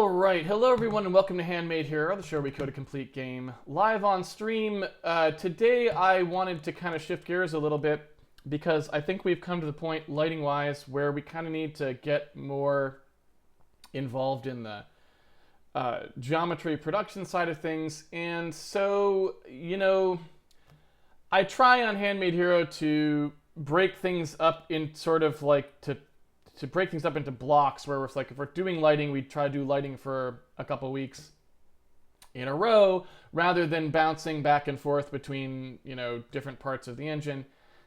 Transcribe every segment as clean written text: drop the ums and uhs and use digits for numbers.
All right, hello everyone and welcome to Handmade here, the show where we code a complete game live on stream. Today I wanted to kind of shift gears a little bit because I think we've come to the point, lighting-wise, where we kind of need to get more involved in the geometry production side of things. And so, I try on Handmade Hero to break things up in sort of like to break things up into blocks where it's like if we're doing lighting, we try to do lighting for a couple weeks in a row rather than bouncing back and forth between, different parts of the engine.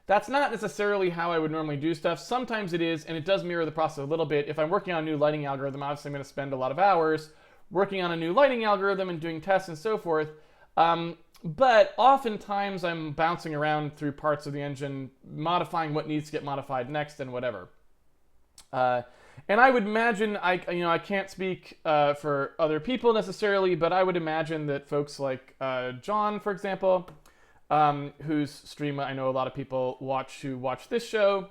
That's not necessarily how I would normally do stuff. Sometimes it is, and it does mirror the process a little bit. If I'm working on a new lighting algorithm, obviously I'm going to spend a lot of hours working on a new lighting algorithm and doing tests and so forth. But oftentimes I'm bouncing around through parts of the engine, modifying what needs to get modified next and whatever. And I would imagine, I can't speak for other people necessarily, but I would imagine that folks like John, for example, whose stream I know a lot of people who watch this show,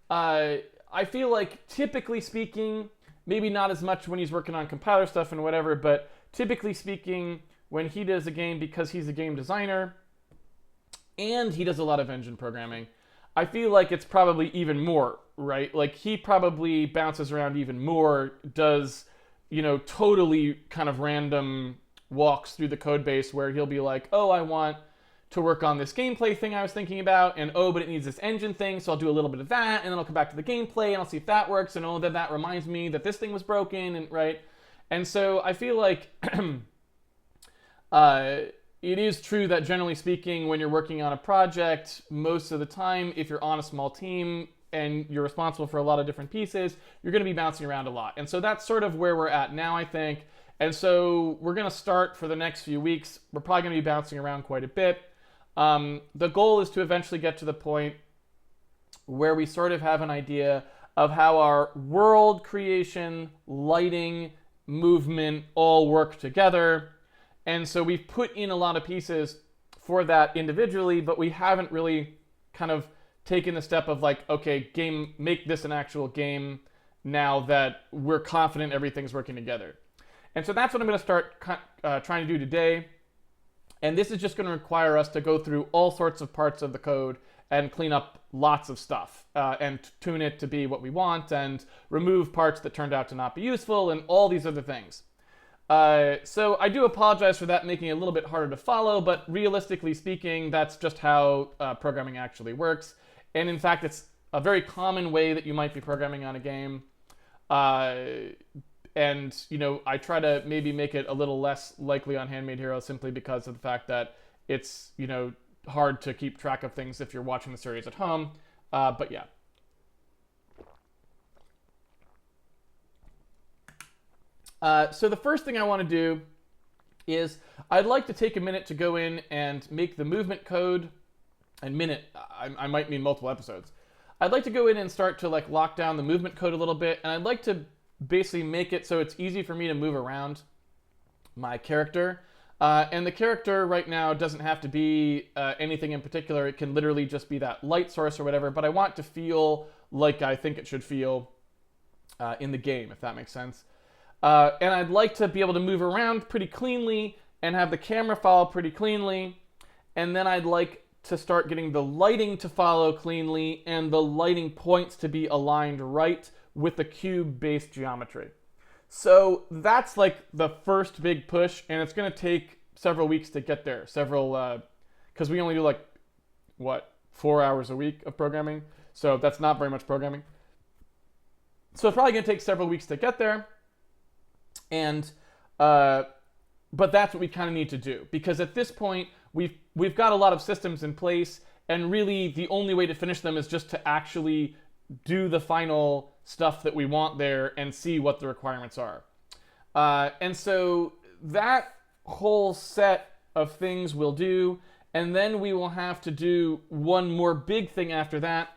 I feel like typically speaking, maybe not as much when he's working on compiler stuff and whatever, but typically speaking, when he does a game, because he's a game designer and he does a lot of engine programming, I feel like it's probably even more, right? Like he probably bounces around even more, does, totally kind of random walks through the code base where he'll be like, oh, I want to work on this gameplay thing I was thinking about, and oh, but it needs this engine thing, so I'll do a little bit of that, and then I'll come back to the gameplay and I'll see if that works, and oh, then that reminds me that this thing was broken, and right? And so I feel like it is true that generally speaking, when you're working on a project, most of the time, if you're on a small team and you're responsible for a lot of different pieces, you're going to be bouncing around a lot. And so that's sort of where we're at now, I think. And so we're going to start for the next few weeks. We're probably going to be bouncing around quite a bit. The goal is to eventually get to the point where we sort of have an idea of how our world creation, lighting, movement all work together. And so we've put in a lot of pieces for that individually, but we haven't really kind of taken the step of like, okay, make this an actual game now that we're confident everything's working together. And so that's what I'm going to start trying to do today. And this is just going to require us to go through all sorts of parts of the code and clean up lots of stuff and tune it to be what we want and remove parts that turned out to not be useful and all these other things. So I do apologize for that making it a little bit harder to follow, but realistically speaking, that's just how programming actually works. And in fact, it's a very common way that you might be programming on a game. And, I try to maybe make it a little less likely on Handmade Hero simply because of the fact that it's, hard to keep track of things if you're watching the series at home. But yeah. So the first thing I want to do is I'd like to take a minute to go in and make the movement code, and minute, I might mean multiple episodes. I'd like to go in and start to like lock down the movement code a little bit, and I'd like to basically make it so it's easy for me to move around my character. And the character right now doesn't have to be anything in particular. It can literally just be that light source or whatever, but I want it to feel like I think it should feel in the game, if that makes sense. And I'd like to be able to move around pretty cleanly and have the camera follow pretty cleanly. And then I'd like to start getting the lighting to follow cleanly and the lighting points to be aligned right with the cube-based geometry. So that's like the first big push, and it's going to take several weeks to get there. Because we only do 4 hours a week of programming. So that's not very much programming. So it's probably going to take several weeks to get there. And but that's what we kind of need to do, because at this point we've got a lot of systems in place, and really the only way to finish them is just to actually do the final stuff that we want there and see what the requirements are. And so that whole set of things we'll do, and then we will have to do one more big thing after that,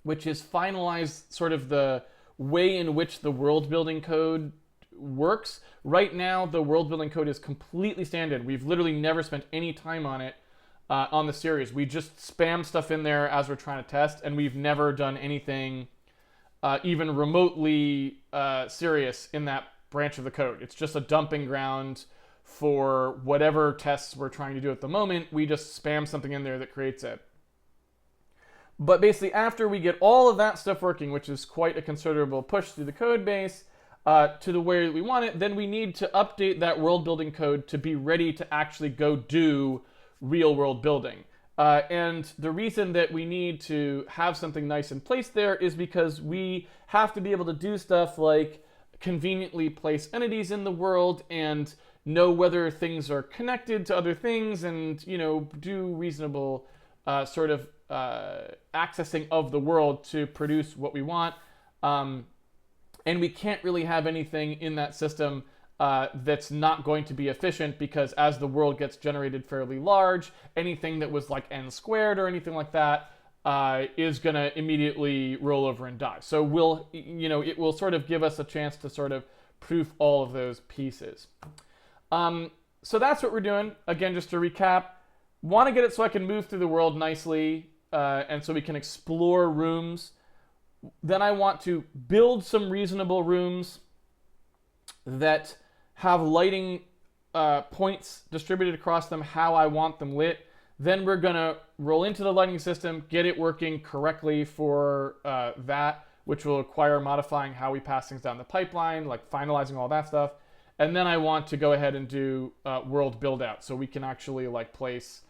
which is finalize sort of the way in which the world building code works. Right now, the world building code is completely standard. We've literally never spent any time on it on the series. We just spam stuff in there as we're trying to test, and we've never done anything even remotely serious in that branch of the code. It's just a dumping ground for whatever tests we're trying to do at the moment. We just spam something in there that creates it. But basically, after we get all of that stuff working, which is quite a considerable push through the code base to the way we want it, then we need to update that world building code to be ready to actually go do real world building. And the reason that we need to have something nice in place there is because we have to be able to do stuff like conveniently place entities in the world and know whether things are connected to other things and, you know, do reasonable sort of accessing of the world to produce what we want. And we can't really have anything in that system that's not going to be efficient, because as the world gets generated fairly large, anything that was like n squared or anything like that is going to immediately roll over and die. So it will sort of give us a chance to sort of proof all of those pieces. So that's what we're doing. Again, just to recap, want to get it so I can move through the world nicely and so we can explore rooms. Then I want to build some reasonable rooms that have lighting points distributed across them how I want them lit. Then we're going to roll into the lighting system, get it working correctly for that, which will require modifying how we pass things down the pipeline, like finalizing all that stuff. And then I want to go ahead and do world build out, so we can actually like place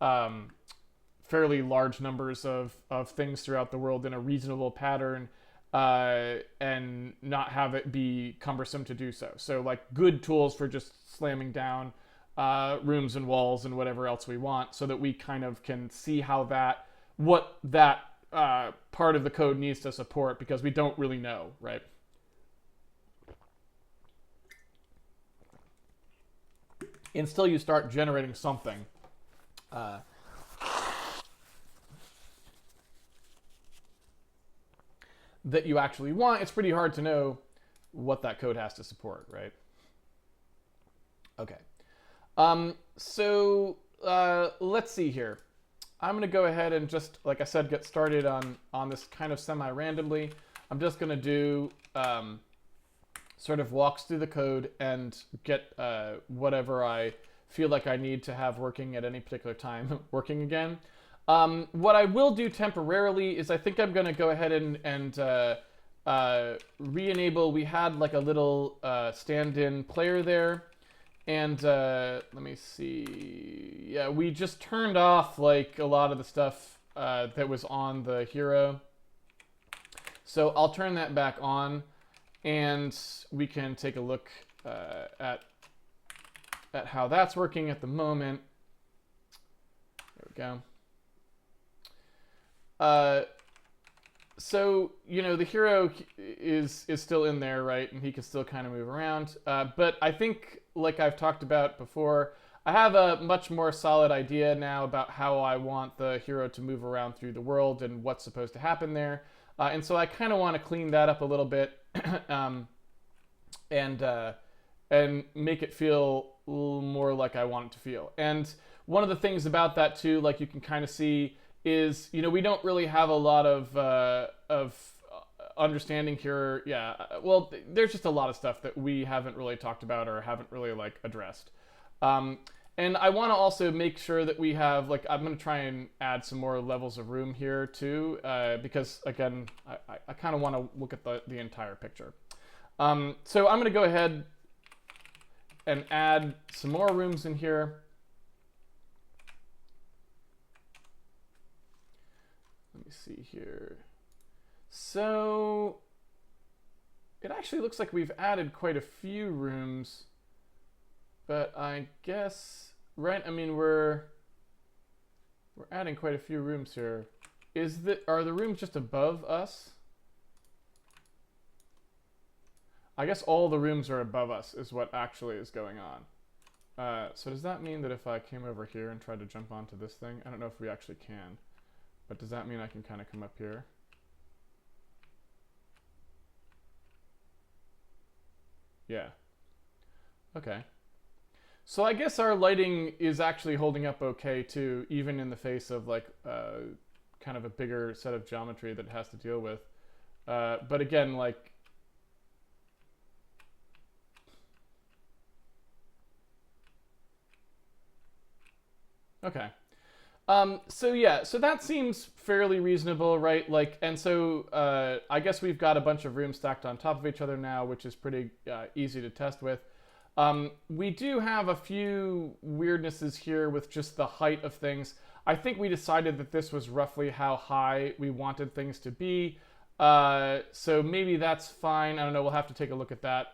fairly large numbers of things throughout the world in a reasonable pattern and not have it be cumbersome to do so. So like good tools for just slamming down rooms and walls and whatever else we want, so that we kind of can see how what that part of the code needs to support, because we don't really know, right? Until you start generating something that you actually want, it's pretty hard to know what that code has to support, right? Okay. So let's see here. I'm going to go ahead and just, like I said, get started on this kind of semi-randomly. I'm just going to do sort of walks through the code and get whatever I feel like I need to have working at any particular time working again. What I will do temporarily is I think I'm going to go ahead and re-enable. We had like a little stand-in player there. And let me see. Yeah, we just turned off like a lot of the stuff that was on the hero. So I'll turn that back on, and we can take a look at how that's working at the moment. There we go. So, you know, the hero is still in there, right? And he can still kind of move around. But I think, like I've talked about before, I have a much more solid idea now about how I want the hero to move around through the world and what's supposed to happen there. And so I kind of want to clean that up a little bit and make it feel a little more like I want it to feel. And one of the things about that too, like you can kind of see, is, you know, we don't really have a lot of understanding here. Yeah, well, there's just a lot of stuff that we haven't really talked about or haven't really like addressed. And I want to also make sure that we have, like, I'm going to try and add some more levels of room here too, because again, I kind of want to look at the entire picture. So I'm going to go ahead and add some more rooms in here. Let me see here. So it actually looks like we've added quite a few rooms, but I guess, right? I mean, we're adding quite a few rooms here. Are the rooms just above us? I guess all the rooms are above us is what actually is going on. So does that mean that if I came over here and tried to jump onto this thing, I don't know if we actually can. But does that mean I can kind of come up here? Yeah. Okay. So I guess our lighting is actually holding up okay too, even in the face of like kind of a bigger set of geometry that it has to deal with. But again, like, Okay. So yeah, so that seems fairly reasonable, right? Like, and so I guess we've got a bunch of rooms stacked on top of each other now, which is pretty easy to test with. We do have a few weirdnesses here with just the height of things. I think we decided that this was roughly how high we wanted things to be. So maybe that's fine. I don't know. We'll have to take a look at that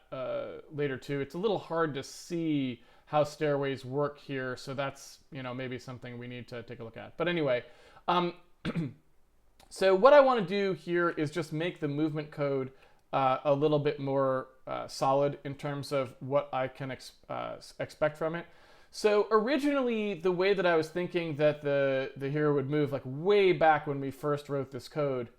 later too. It's a little hard to see how stairways work here, so that's, you know, maybe something we need to take a look at. But anyway, so what I want to do here is just make the movement code a little bit more solid in terms of what I can expect from it. So originally, the way that I was thinking that the hero would move, like way back when we first wrote this code,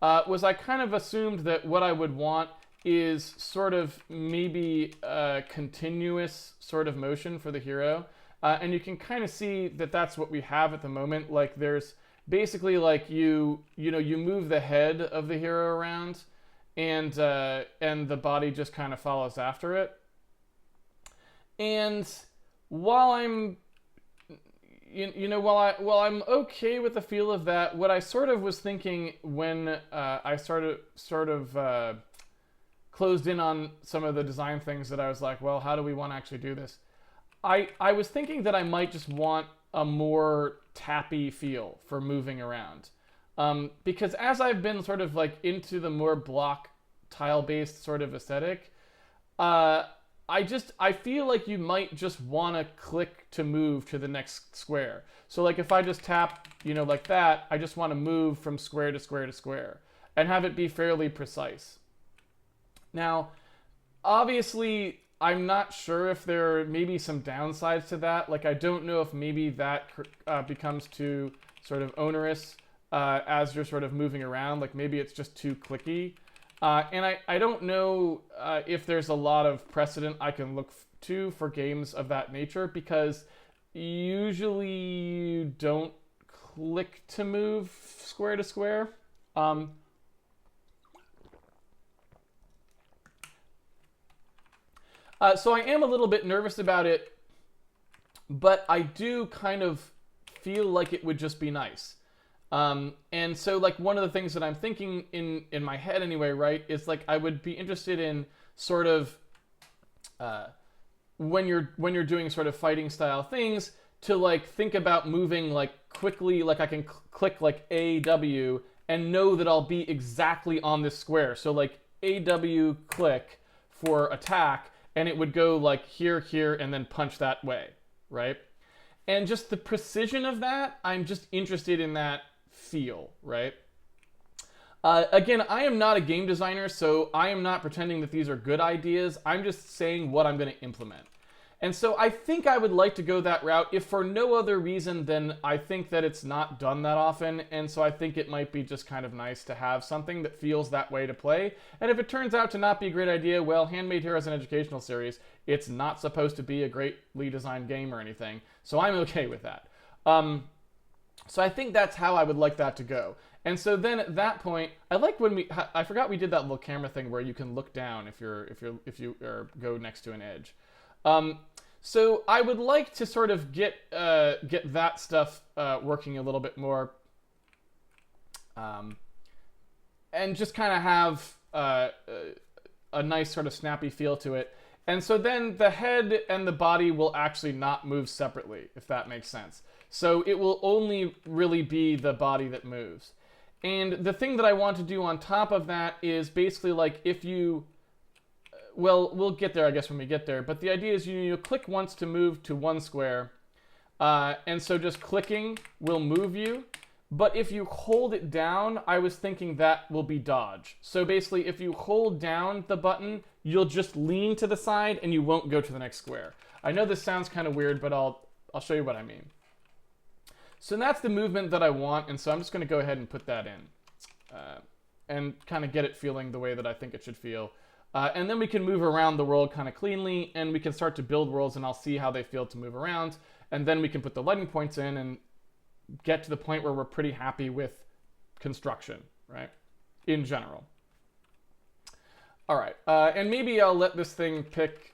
was I kind of assumed that what I would want is sort of maybe a continuous sort of motion for the hero. And you can kind of see that that's what we have at the moment. Like there's basically like you move the head of the hero around and the body just kind of follows after it. And while I'm while I'm okay with the feel of that, what I sort of was thinking when I started sort of closed in on some of the design things that I was like, well, how do we want to actually do this? I was thinking that I might just want a more tappy feel for moving around. Because as I've been sort of like into the more block tile-based sort of aesthetic, I feel like you might just want to click to move to the next square. So like if I just tap, like that, I just want to move from square to square to square and have it be fairly precise. Now, obviously, I'm not sure if there are maybe some downsides to that. Like, I don't know if maybe that becomes too sort of onerous as you're sort of moving around. Like, maybe it's just too clicky. And I don't know if there's a lot of precedent I can look to for games of that nature, because usually you don't click to move square to square. So I am a little bit nervous about it, but I do kind of feel like it would just be nice. And so like one of the things that I'm thinking in my head anyway, right, is like I would be interested in sort of when you're doing sort of fighting style things to like think about moving like quickly, like I can click like AW and know that I'll be exactly on this square. So like AW click for attack, and it would go like here, here, and then punch that way, right? And just the precision of that, I'm just interested in that feel, right? Again, I am not a game designer, so I am not pretending that these are good ideas. I'm just saying what I'm going to implement. And so I think I would like to go that route, if for no other reason than I think that it's not done that often, and so I think it might be just kind of nice to have something that feels that way to play. And if it turns out to not be a great idea, well, Handmade Hero is an educational series. It's not supposed to be a greatly designed game or anything, so I'm okay with that. So I think that's how I would like that to go. And so then at that point, I like when I forgot we did that little camera thing where you can look down if you go next to an edge. So I would like to sort of get that stuff working a little bit more, and just kind of have a nice sort of snappy feel to it. And so then the head and the body will actually not move separately, if that makes sense. So it will only really be the body that moves. And the thing that I want to do on top of that is basically like if you... Well, we'll get there, I guess, when we get there. But the idea is you click once to move to one square. And so just clicking will move you. But if you hold it down, I was thinking that will be dodge. So basically, if you hold down the button, you'll just lean to the side and you won't go to the next square. I know this sounds kind of weird, but I'll show you what I mean. So that's the movement that I want, and so I'm just going to go ahead and put that in. And kind of get it feeling the way that I think it should feel. And then we can move around the world kind of cleanly, and we can start to build worlds, and I'll see how they feel to move around. And then we can put the lighting points in and get to the point where we're pretty happy with construction, right? In general. All right, and maybe I'll let this thing pick...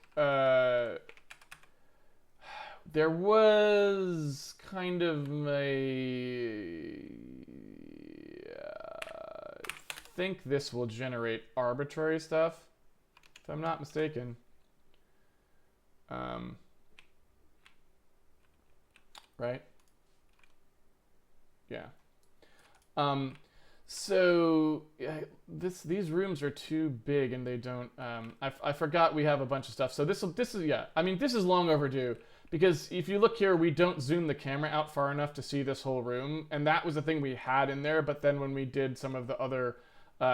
there was kind of a... I think this will generate arbitrary stuff, if I'm not mistaken. Right? Yeah. So these rooms are too big and they don't. I forgot we have a bunch of stuff. So this is yeah. I mean, this is long overdue because if you look here, we don't zoom the camera out far enough to see this whole room, and that was the thing we had in there. But then when we did some of the other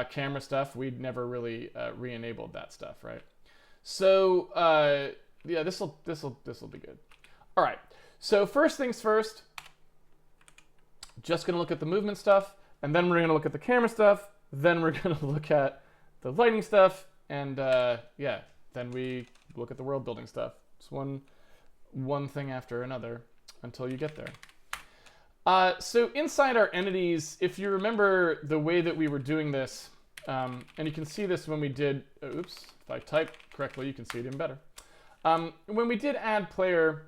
camera stuff, we'd never really re-enabled that stuff, right? So yeah, this'll be good. All right. So first things first. Just gonna look at the movement stuff, and then we're gonna look at the camera stuff. Then we're gonna look at the lighting stuff, and yeah, then we look at the world building stuff. It's one thing after another until you get there. So inside our entities, if you remember the way that we were doing this, and you can see this when we did, oops, if I type correctly, you can see it even better. When we did add player,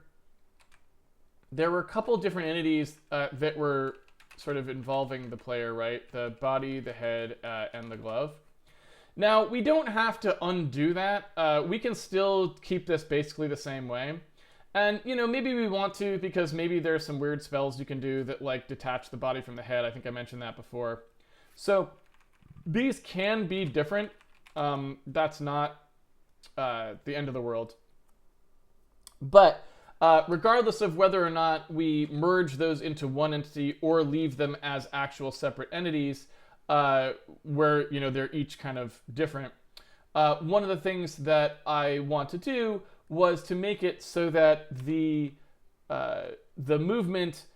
there were a couple different entities that were sort of involving the player, right? The body, the head, and the glove. Now, we don't have to undo that. We can still keep this basically the same way. And, you know, maybe we want to because maybe there's some weird spells you can do that, like, detach the body from the head. I think I mentioned that before. So, these can be different. That's not the end of the world. But regardless of whether or not we merge those into one entity or leave them as actual separate entities, where, you know, they're each kind of different, one of the things that I want to do was to make it so that the movement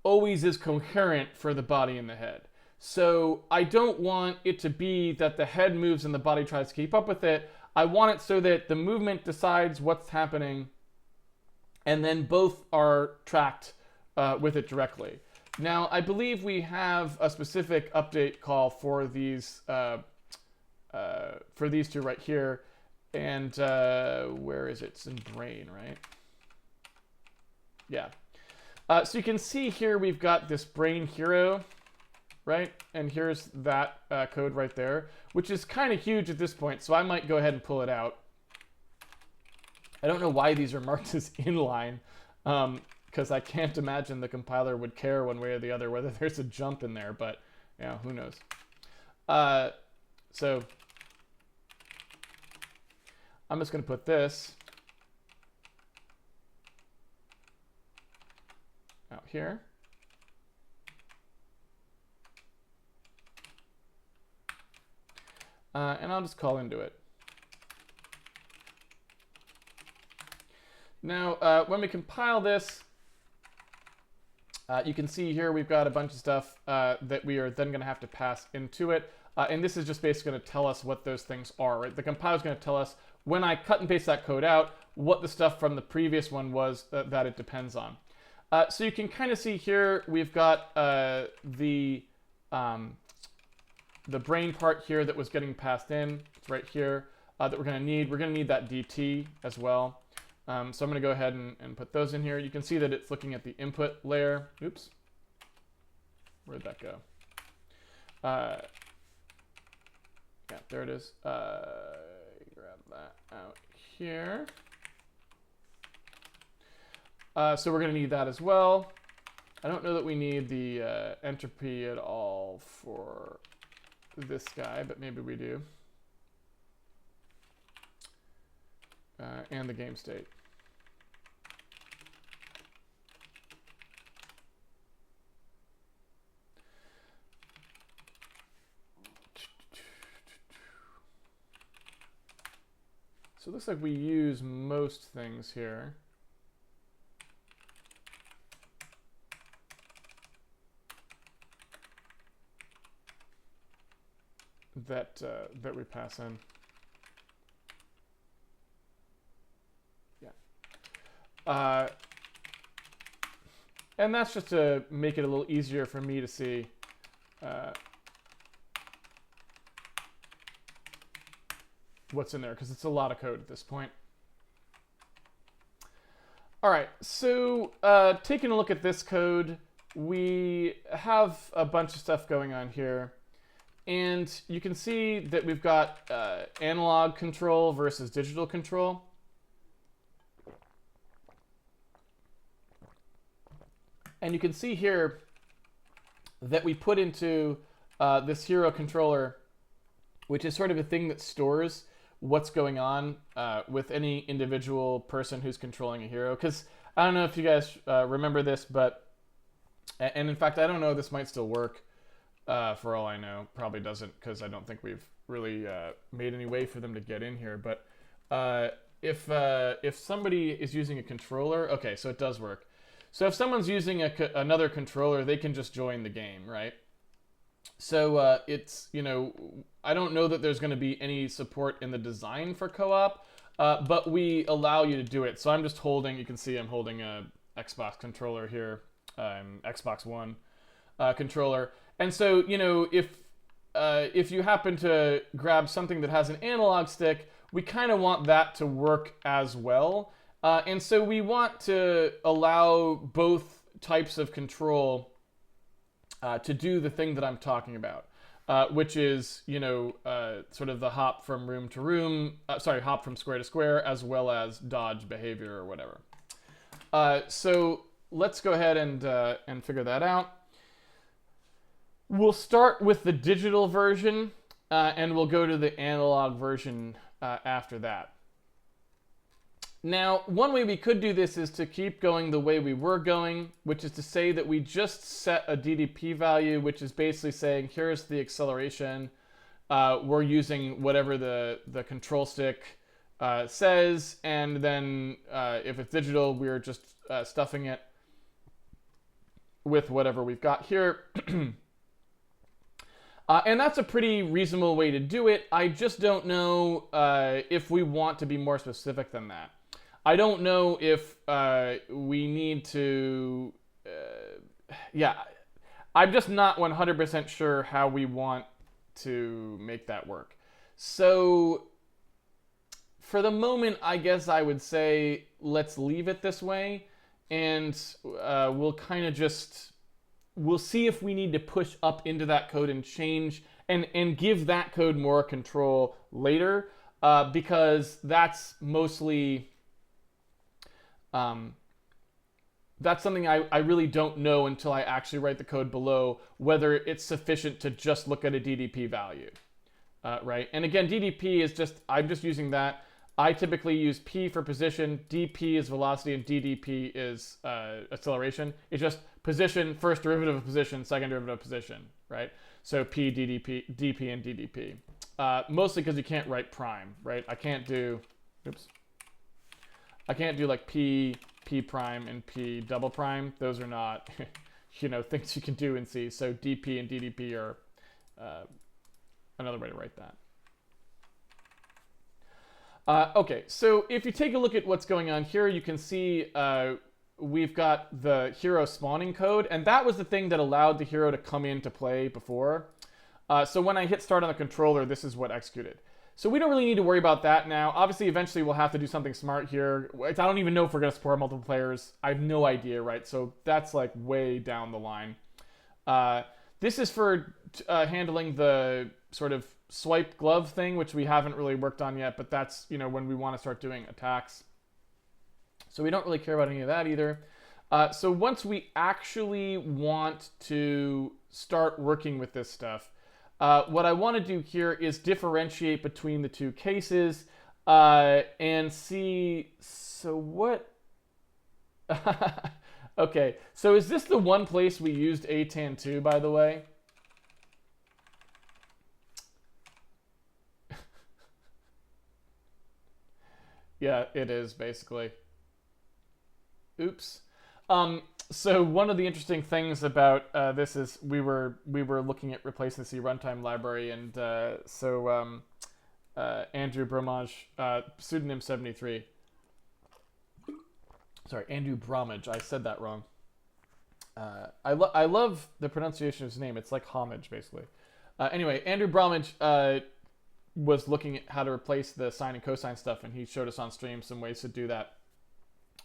always is coherent for the body and the head. So I don't want it to be that the head moves and the body tries to keep up with it. I want it so that the movement decides what's happening and then both are tracked with it directly. Now, I believe we have a specific update call for these two right here. And where is it? It's in brain, right? Yeah. So you can see here we've got this brain hero, right? And here's that code right there, which is kind of huge at this point. So I might go ahead and pull it out. I don't know why these are marked as inline, because I can't imagine the compiler would care one way or the other whether there's a jump in there, but yeah, who knows. So I'm just going to put this out here. And I'll just call into it. Now, when we compile this, you can see here we've got a bunch of stuff that we are then going to have to pass into it. And this is just basically going to tell us what those things are. Right? The compiler is going to tell us, when I cut and paste that code out, what the stuff from the previous one was that it depends on. So you can kind of see here we've got the brain part here that was getting passed in. It's right here that we're going to need. We're going to need that DT as well. So I'm going to go ahead and put those in here. You can see that it's looking at the input layer. Oops. Where'd that go? Yeah, there it is. Grab that out here. So we're going to need that as well. I don't know that we need the entropy at all for this guy, but maybe we do. And the game state. So it looks like we use most things here. That we pass in. Yeah. And that's just to make it a little easier for me to see. What's in there, because it's a lot of code at this point. All right, so taking a look at this code, we have a bunch of stuff going on here. And you can see that we've got analog control versus digital control. And you can see here that we put into this hero controller, which is sort of a thing that stores what's going on with any individual person who's controlling a hero. Because I don't know if you guys remember this, but, and in fact, I don't know, this might still work for all I know. Probably doesn't, because I don't think we've really made any way for them to get in here. But if somebody is using a controller, okay, so it does work. So if someone's using another controller, they can just join the game, right? So it's, you know, I don't know that there's going to be any support in the design for co-op, but we allow you to do it. So I'm just holding, you can see I'm holding a Xbox controller here, Xbox One controller. And so, you know, if you happen to grab something that has an analog stick, we kind of want that to work as well. And so we want to allow both types of control to do the thing that I'm talking about, which is, you know, sort of the hop from room to room, hop from square to square, as well as dodge behavior or whatever. So let's go ahead and figure that out. We'll start with the digital version, and we'll go to the analog version after that. Now, one way we could do this is to keep going the way we were going, which is to say that we just set a DDP value, which is basically saying, here's the acceleration. We're using whatever the control stick says, and then if it's digital, we're just stuffing it with whatever we've got here. And that's a pretty reasonable way to do it. I just don't know if we want to be more specific than that. I don't know if we need to, yeah, I'm just not 100% sure how we want to make that work. So for the moment, I guess I would say let's leave it this way, and we'll kind of just, we'll see if we need to push up into that code and change and give that code more control later, because that's mostly... that's something I really don't know until I actually write the code below, whether it's sufficient to just look at a DDP value, right? And again, DDP is just, I'm just using that. I typically use P for position, DP is velocity, and DDP is acceleration. It's just position, first derivative of position, second derivative of position, right? So P, DDP, DP, and DDP. Mostly because you can't write prime, right? I can't do, oops. I can't do like P, P prime, and P double prime. Those are not, you know, things you can do in C. So DP and DDP are another way to write that. Okay, so if you take a look at what's going on here, you can see we've got the hero spawning code, and that was the thing that allowed the hero to come into play before. So when I hit start on the controller, this is what executed. So we don't really need to worry about that now. Obviously, eventually we'll have to do something smart here. I don't even know if we're going to support multiple players. I have no idea, right? So that's like way down the line. This is for handling the sort of swipe glove thing, which we haven't really worked on yet, but that's, you know, when we want to start doing attacks. So we don't really care about any of that either. So once we actually want to start working with this stuff, what I want to do here is differentiate between the two cases and see, so what? Okay, so is this the one place we used ATAN2, by the way? Yeah, it is, basically. Oops. So one of the interesting things about this is we were looking at replacing the C runtime library, and Andrew Bromage, pseudonym 73. Sorry, Andrew Bromage. I said that wrong. I love the pronunciation of his name. It's like homage, basically. Anyway, Andrew Bromage was looking at how to replace the sine and cosine stuff, and he showed us on stream some ways to do that.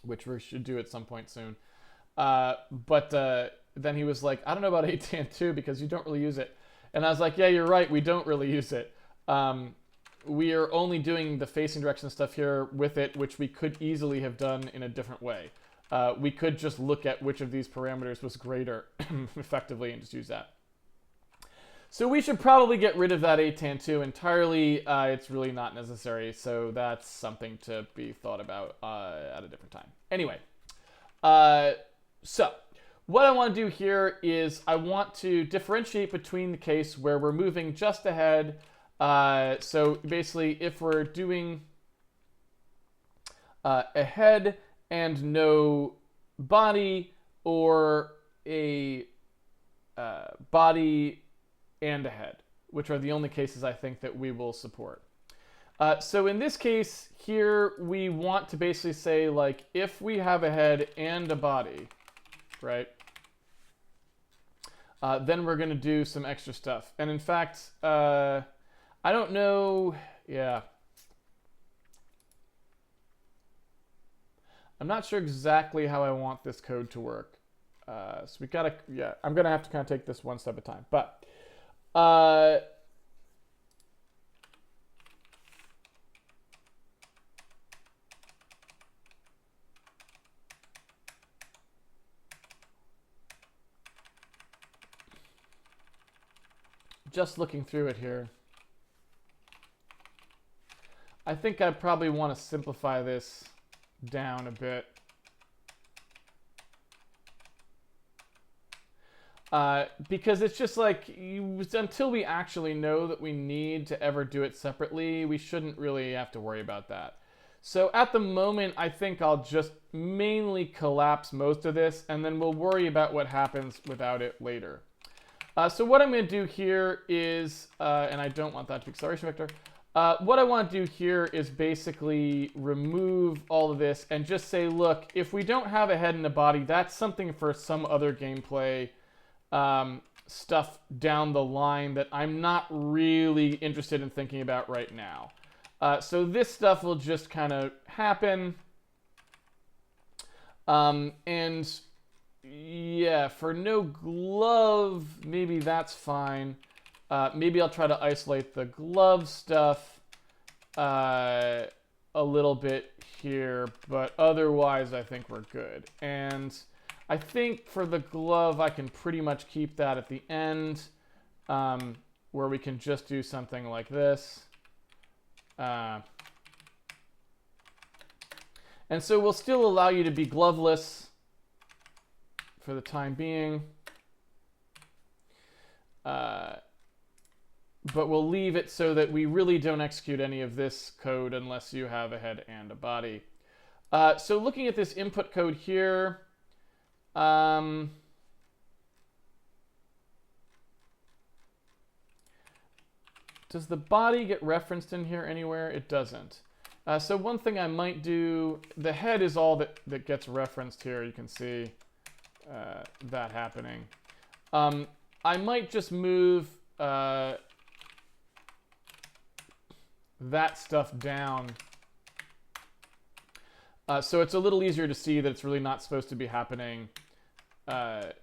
which we should do at some point soon. But then he was like, I don't know about ATAN2 because you don't really use it. And I was like, yeah, you're right. We don't really use it. We are only doing the facing direction stuff here with it, which we could easily have done in a different way. We could just look at which of these parameters was greater effectively and just use that. So we should probably get rid of that ATAN2 entirely. It's really not necessary, so that's something to be thought about at a different time. Anyway, so what I want to do here is I want to differentiate between the case where we're moving just ahead. So basically, if we're doing a head and no body, or a body and a head, which are the only cases I think that we will support. So in this case here, we want to basically say, like, if we have a head and a body, right, then we're going to do some extra stuff. And in fact, I don't know, yeah. I'm not sure exactly how I want this code to work. So we gotta, yeah, I'm gonna have to kind of take this one step at a time. But just looking through it here, I think I probably want to simplify this down a bit. Because it's just like, until we actually know that we need to ever do it separately, we shouldn't really have to worry about that. So at the moment, I think I'll just mainly collapse most of this, and then we'll worry about what happens without it later. So what I'm going to do here is, and I don't want that to be acceleration vector, what I want to do here is basically remove all of this and just say, look, if we don't have a head and a body, that's something for some other gameplay stuff down the line that I'm not really interested in thinking about right now. So this stuff will just kind of happen. And yeah, for no glove, maybe that's fine. Maybe I'll try to isolate the glove stuff a little bit here, but otherwise I think we're good. And I think for the glove, I can pretty much keep that at the end, where we can just do something like this. And so we'll still allow you to be gloveless for the time being. But we'll leave it so that we really don't execute any of this code unless you have a head and a body. So looking at this input code here, does the body get referenced in here anywhere? It doesn't. So one thing I might do, the head is all that gets referenced here. You can see that happening. I might just move that stuff down. So it's a little easier to see that it's really not supposed to be happening other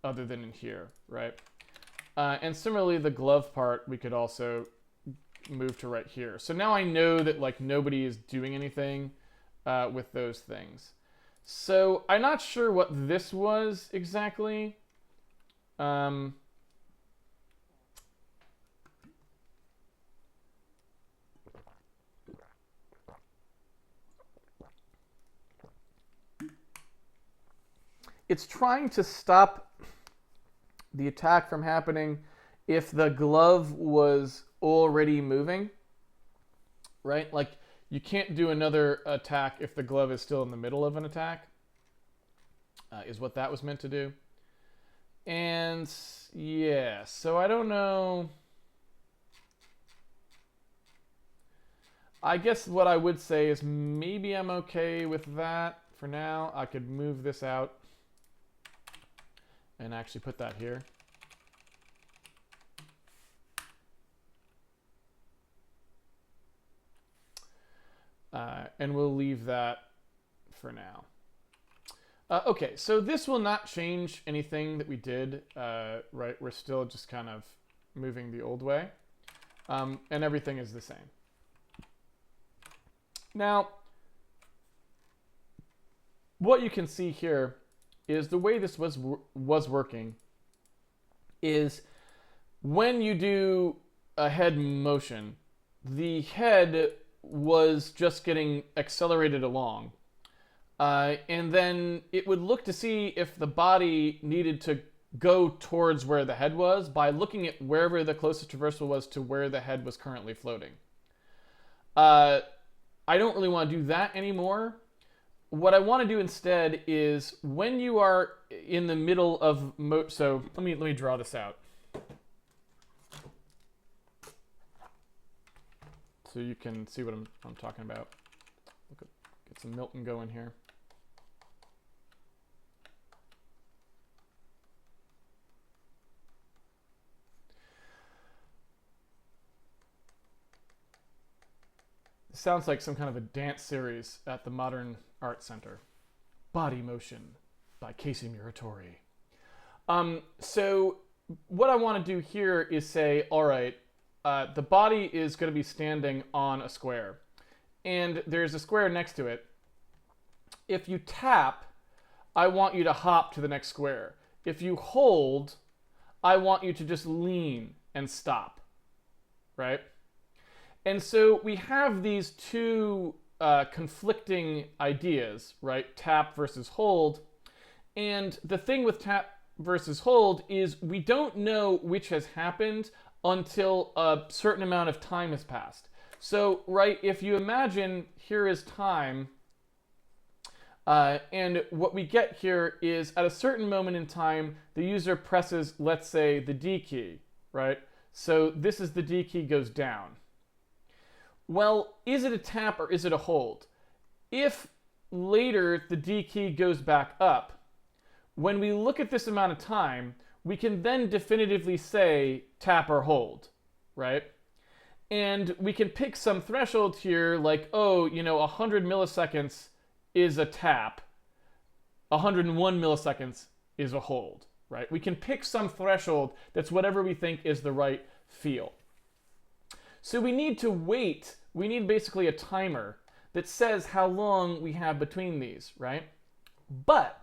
than in here, right? And similarly, the glove part, we could also move to right here. So now I know that, like, nobody is doing anything with those things. So I'm not sure what this was exactly. It's trying to stop the attack from happening if the glove was already moving, right? Like, you can't do another attack if the glove is still in the middle of an attack, is what that was meant to do. And yeah, so I don't know. I guess what I would say is maybe I'm okay with that for now. I could move this out and actually put that here. And we'll leave that for now. Okay, so this will not change anything that we did, right? We're still just kind of moving the old way, and everything is the same. Now, what you can see here is the way this was working is when you do a head motion, the head was just getting accelerated along. And then it would look to see if the body needed to go towards where the head was by looking at wherever the closest traversal was to where the head was currently floating. I don't really want to do that anymore. What I want to do instead is when you are in the middle of so let me draw this out so you can see what I'm talking about. Get some Milton going here. It sounds like some kind of a dance series at the Modern Art Center. Body Motion by Casey Muratori. So what I want to do here is say, all right, the body is going to be standing on a square, and there's a square next to it. If you tap, I want you to hop to the next square. If you hold, I want you to just lean and stop, right? And so we have these two conflicting ideas, right? Tap versus hold. And the thing with tap versus hold is we don't know which has happened until a certain amount of time has passed. So, right, if you imagine here is time, and what we get here is at a certain moment in time, the user presses, let's say, the D key, right? So this is the D key goes down. Well, is it a tap or is it a hold? If later the D key goes back up, when we look at this amount of time, we can then definitively say tap or hold, right? And we can pick some threshold here like, oh, 100 milliseconds is a tap, 101 milliseconds is a hold, right? We can pick some threshold that's whatever we think is the right feel. So we need to wait. We need basically a timer that says how long we have between these, right? But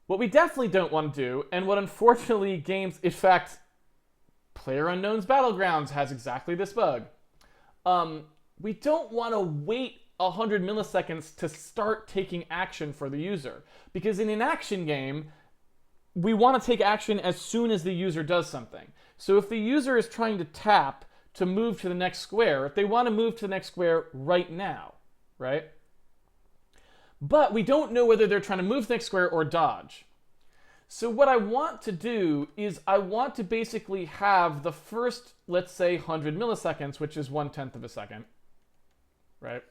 what we definitely don't want to do, and what unfortunately games, in fact, PlayerUnknown's Battlegrounds has exactly this bug. We don't want to wait 100 milliseconds to start taking action for the user. Because in an action game, we want to take action as soon as the user does something. So if the user is trying to tap to move to the next square, they want to move to the next square right now, right? But we don't know whether they're trying to move to the next square or dodge. So what I want to do is I want to basically have the first, let's say, 100 milliseconds, which is 1/10 of a second, right?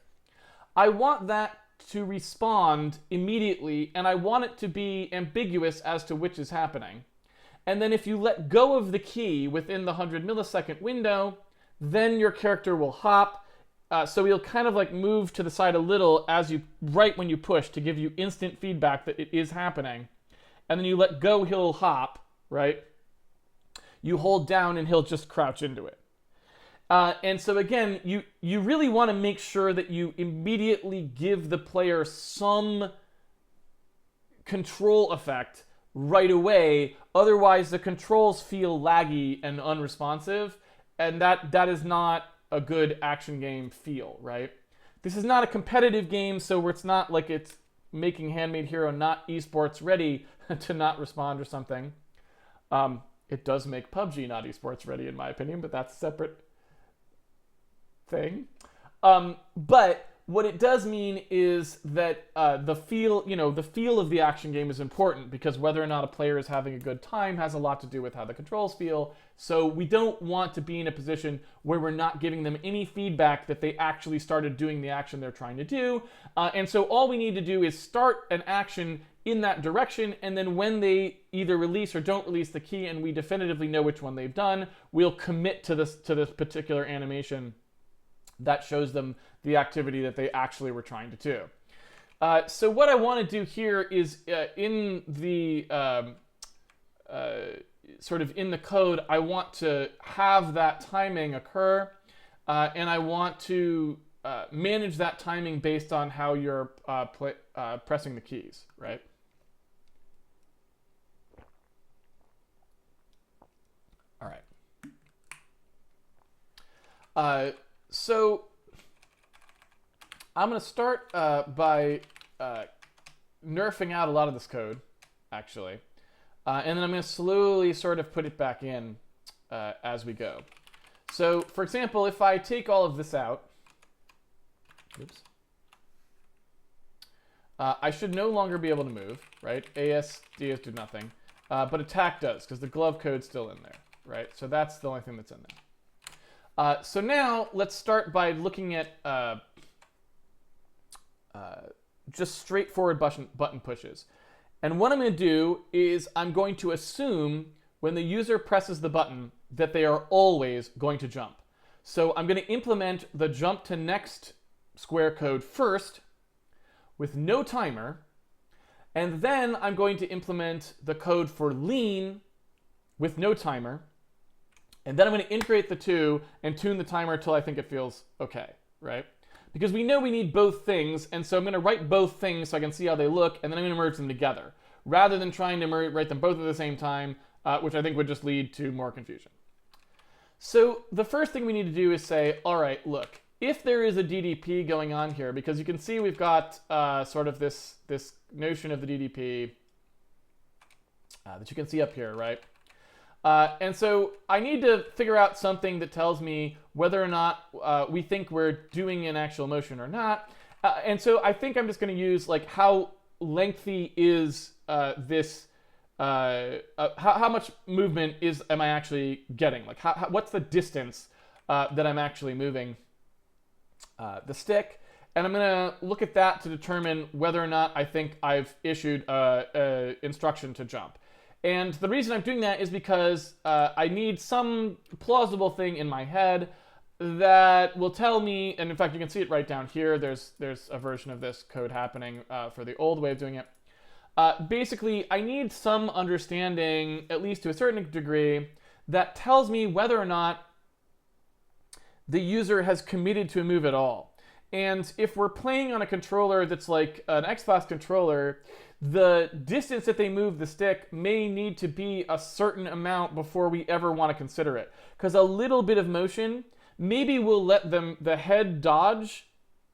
I want that to respond immediately, and I want it to be ambiguous as to which is happening. And then if you let go of the key within the 100 millisecond window, then your character will hop. So he'll kind of like move to the side a little right when you push to give you instant feedback that it is happening. And then you let go, he'll hop, right? You hold down and he'll just crouch into it. And so again, you really want to make sure that you immediately give the player some control effect right away. Otherwise, the controls feel laggy and unresponsive. And that is not a good action game feel, right? This is not a competitive game, so it's not like it's making Handmade Hero not esports ready to not respond or something. It does make PUBG not esports ready, in my opinion, but that's a separate thing. But what it does mean is that the feel of the action game is important, because whether or not a player is having a good time has a lot to do with how the controls feel. So we don't want to be in a position where we're not giving them any feedback that they actually started doing the action they're trying to do. And so all we need to do is start an action in that direction, and then when they either release or don't release the key and we definitively know which one they've done, we'll commit to this particular animation that shows them the activity that they actually were trying to do. So what I want to do here is in the sort of in the code, I want to have that timing occur, and I want to manage that timing based on how you're pressing the keys, right? All right. So I'm going to start by nerfing out a lot of this code, actually. And then I'm going to slowly sort of put it back in as we go. So, for example, if I take all of this out, oops, I should no longer be able to move, right? ASDs do nothing. But attack does, because the glove code's still in there, right? So that's the only thing that's in there. So now let's start by looking at just straightforward button pushes. And what I'm going to do is I'm going to assume when the user presses the button that they are always going to jump. So I'm going to implement the jump to next square code first with no timer. And then I'm going to implement the code for lean with no timer. And then I'm going to integrate the two and tune the timer until I think it feels okay, right? Because we know we need both things, and so I'm going to write both things so I can see how they look, and then I'm going to merge them together, rather than trying to write them both at the same time, which I think would just lead to more confusion. So the first thing we need to do is say, all right, look, if there is a DDP going on here, because you can see we've got sort of this notion of the DDP that you can see up here, right? And so I need to figure out something that tells me whether or not we think we're doing an actual motion or not. And so I think I'm just going to use like how lengthy is this, how much movement am I actually getting? Like what's the distance that I'm actually moving the stick? And I'm going to look at that to determine whether or not I think I've issued an instruction to jump. And the reason I'm doing that is because I need some plausible thing in my head that will tell me, and in fact you can see it right down here, there's a version of this code happening for the old way of doing it. Basically, I need some understanding, at least to a certain degree, that tells me whether or not the user has committed to a move at all. And if we're playing on a controller that's like an Xbox controller, the distance that they move the stick may need to be a certain amount before we ever want to consider it. Because a little bit of motion, maybe we'll let the head dodge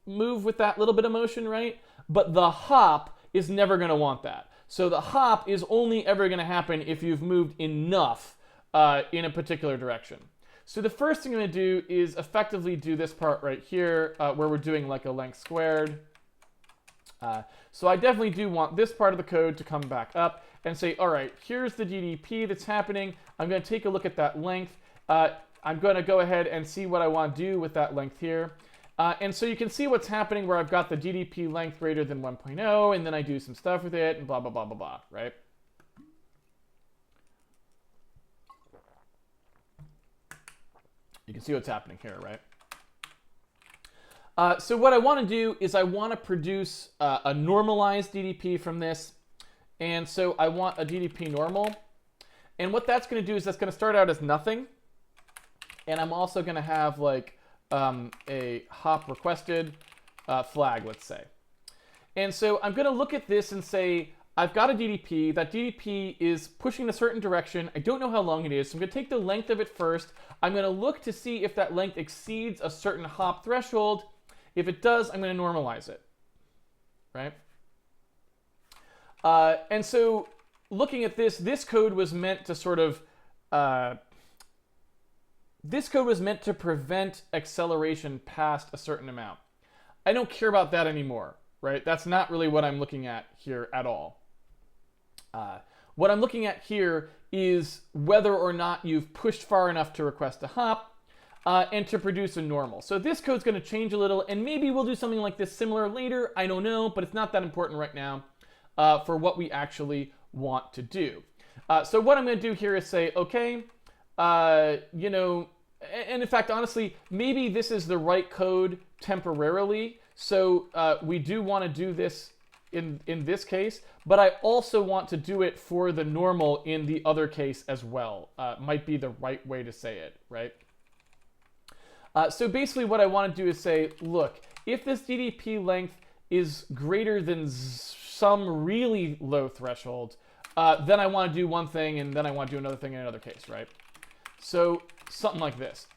move with that little bit of motion, right? But the hop is never going to want that. So the hop is only ever going to happen if you've moved enough in a particular direction. So the first thing I'm going to do is effectively do this part right here where we're doing like a length squared. So I definitely do want this part of the code to come back up and say, all right, here's the DDP that's happening. I'm going to take a look at that length. I'm going to go ahead and see what I want to do with that length here. And so you can see what's happening where I've got the DDP length greater than 1.0, and then I do some stuff with it, and blah, blah, blah, blah, blah, right? You can see what's happening here, right? So what I want to do is I want to produce a normalized DDP from this. And so I want a DDP normal. And what that's going to do is that's going to start out as nothing. And I'm also going to have like a hop requested flag, let's say. And so I'm going to look at this and say, I've got a DDP. That DDP is pushing in a certain direction. I don't know how long it is. So I'm going to take the length of it first. I'm going to look to see if that length exceeds a certain hop threshold. If it does, I'm going to normalize it, right? And so looking at this code was meant to sort of, this code was meant to prevent acceleration past a certain amount. I don't care about that anymore, right? That's not really what I'm looking at here at all. What I'm looking at here is whether or not you've pushed far enough to request a hop, and to produce a normal. So this code's going to change a little, and maybe we'll do something like this similar later. I don't know, but it's not that important right now for what we actually want to do. So what I'm going to do here is say, okay, you know, and in fact, honestly, maybe this is the right code temporarily. So we do want to do this in this case, but I also want to do it for the normal in the other case as well. Might be the right way to say it, right? So basically what I want to do is say, look, if this DDP length is greater than some really low threshold, then I want to do one thing, and then I want to do another thing in another case, right? So something like this.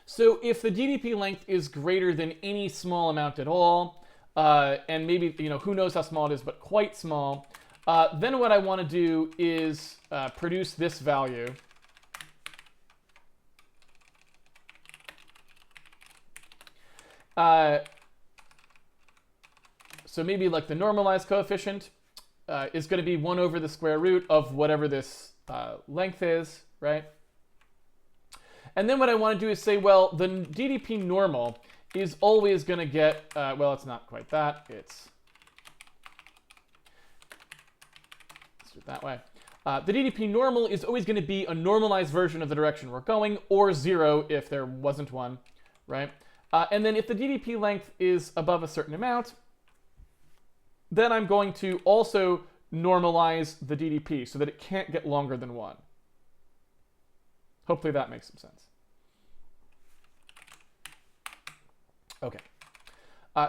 So if the DDP length is greater than any small amount at all, and maybe, who knows how small it is, but quite small, then what I want to do is produce this value. So maybe like the normalized coefficient is going to be 1 over the square root of whatever this length is, right? And then what I want to do is say, well, the DDP normal is always going to get, well, it's not quite that. Let's do it that way. The DDP normal is always going to be a normalized version of the direction we're going, or 0 if there wasn't one, right? And then if the DDP length is above a certain amount, then I'm going to also normalize the DDP so that it can't get longer than 1. Hopefully that makes some sense. Okay.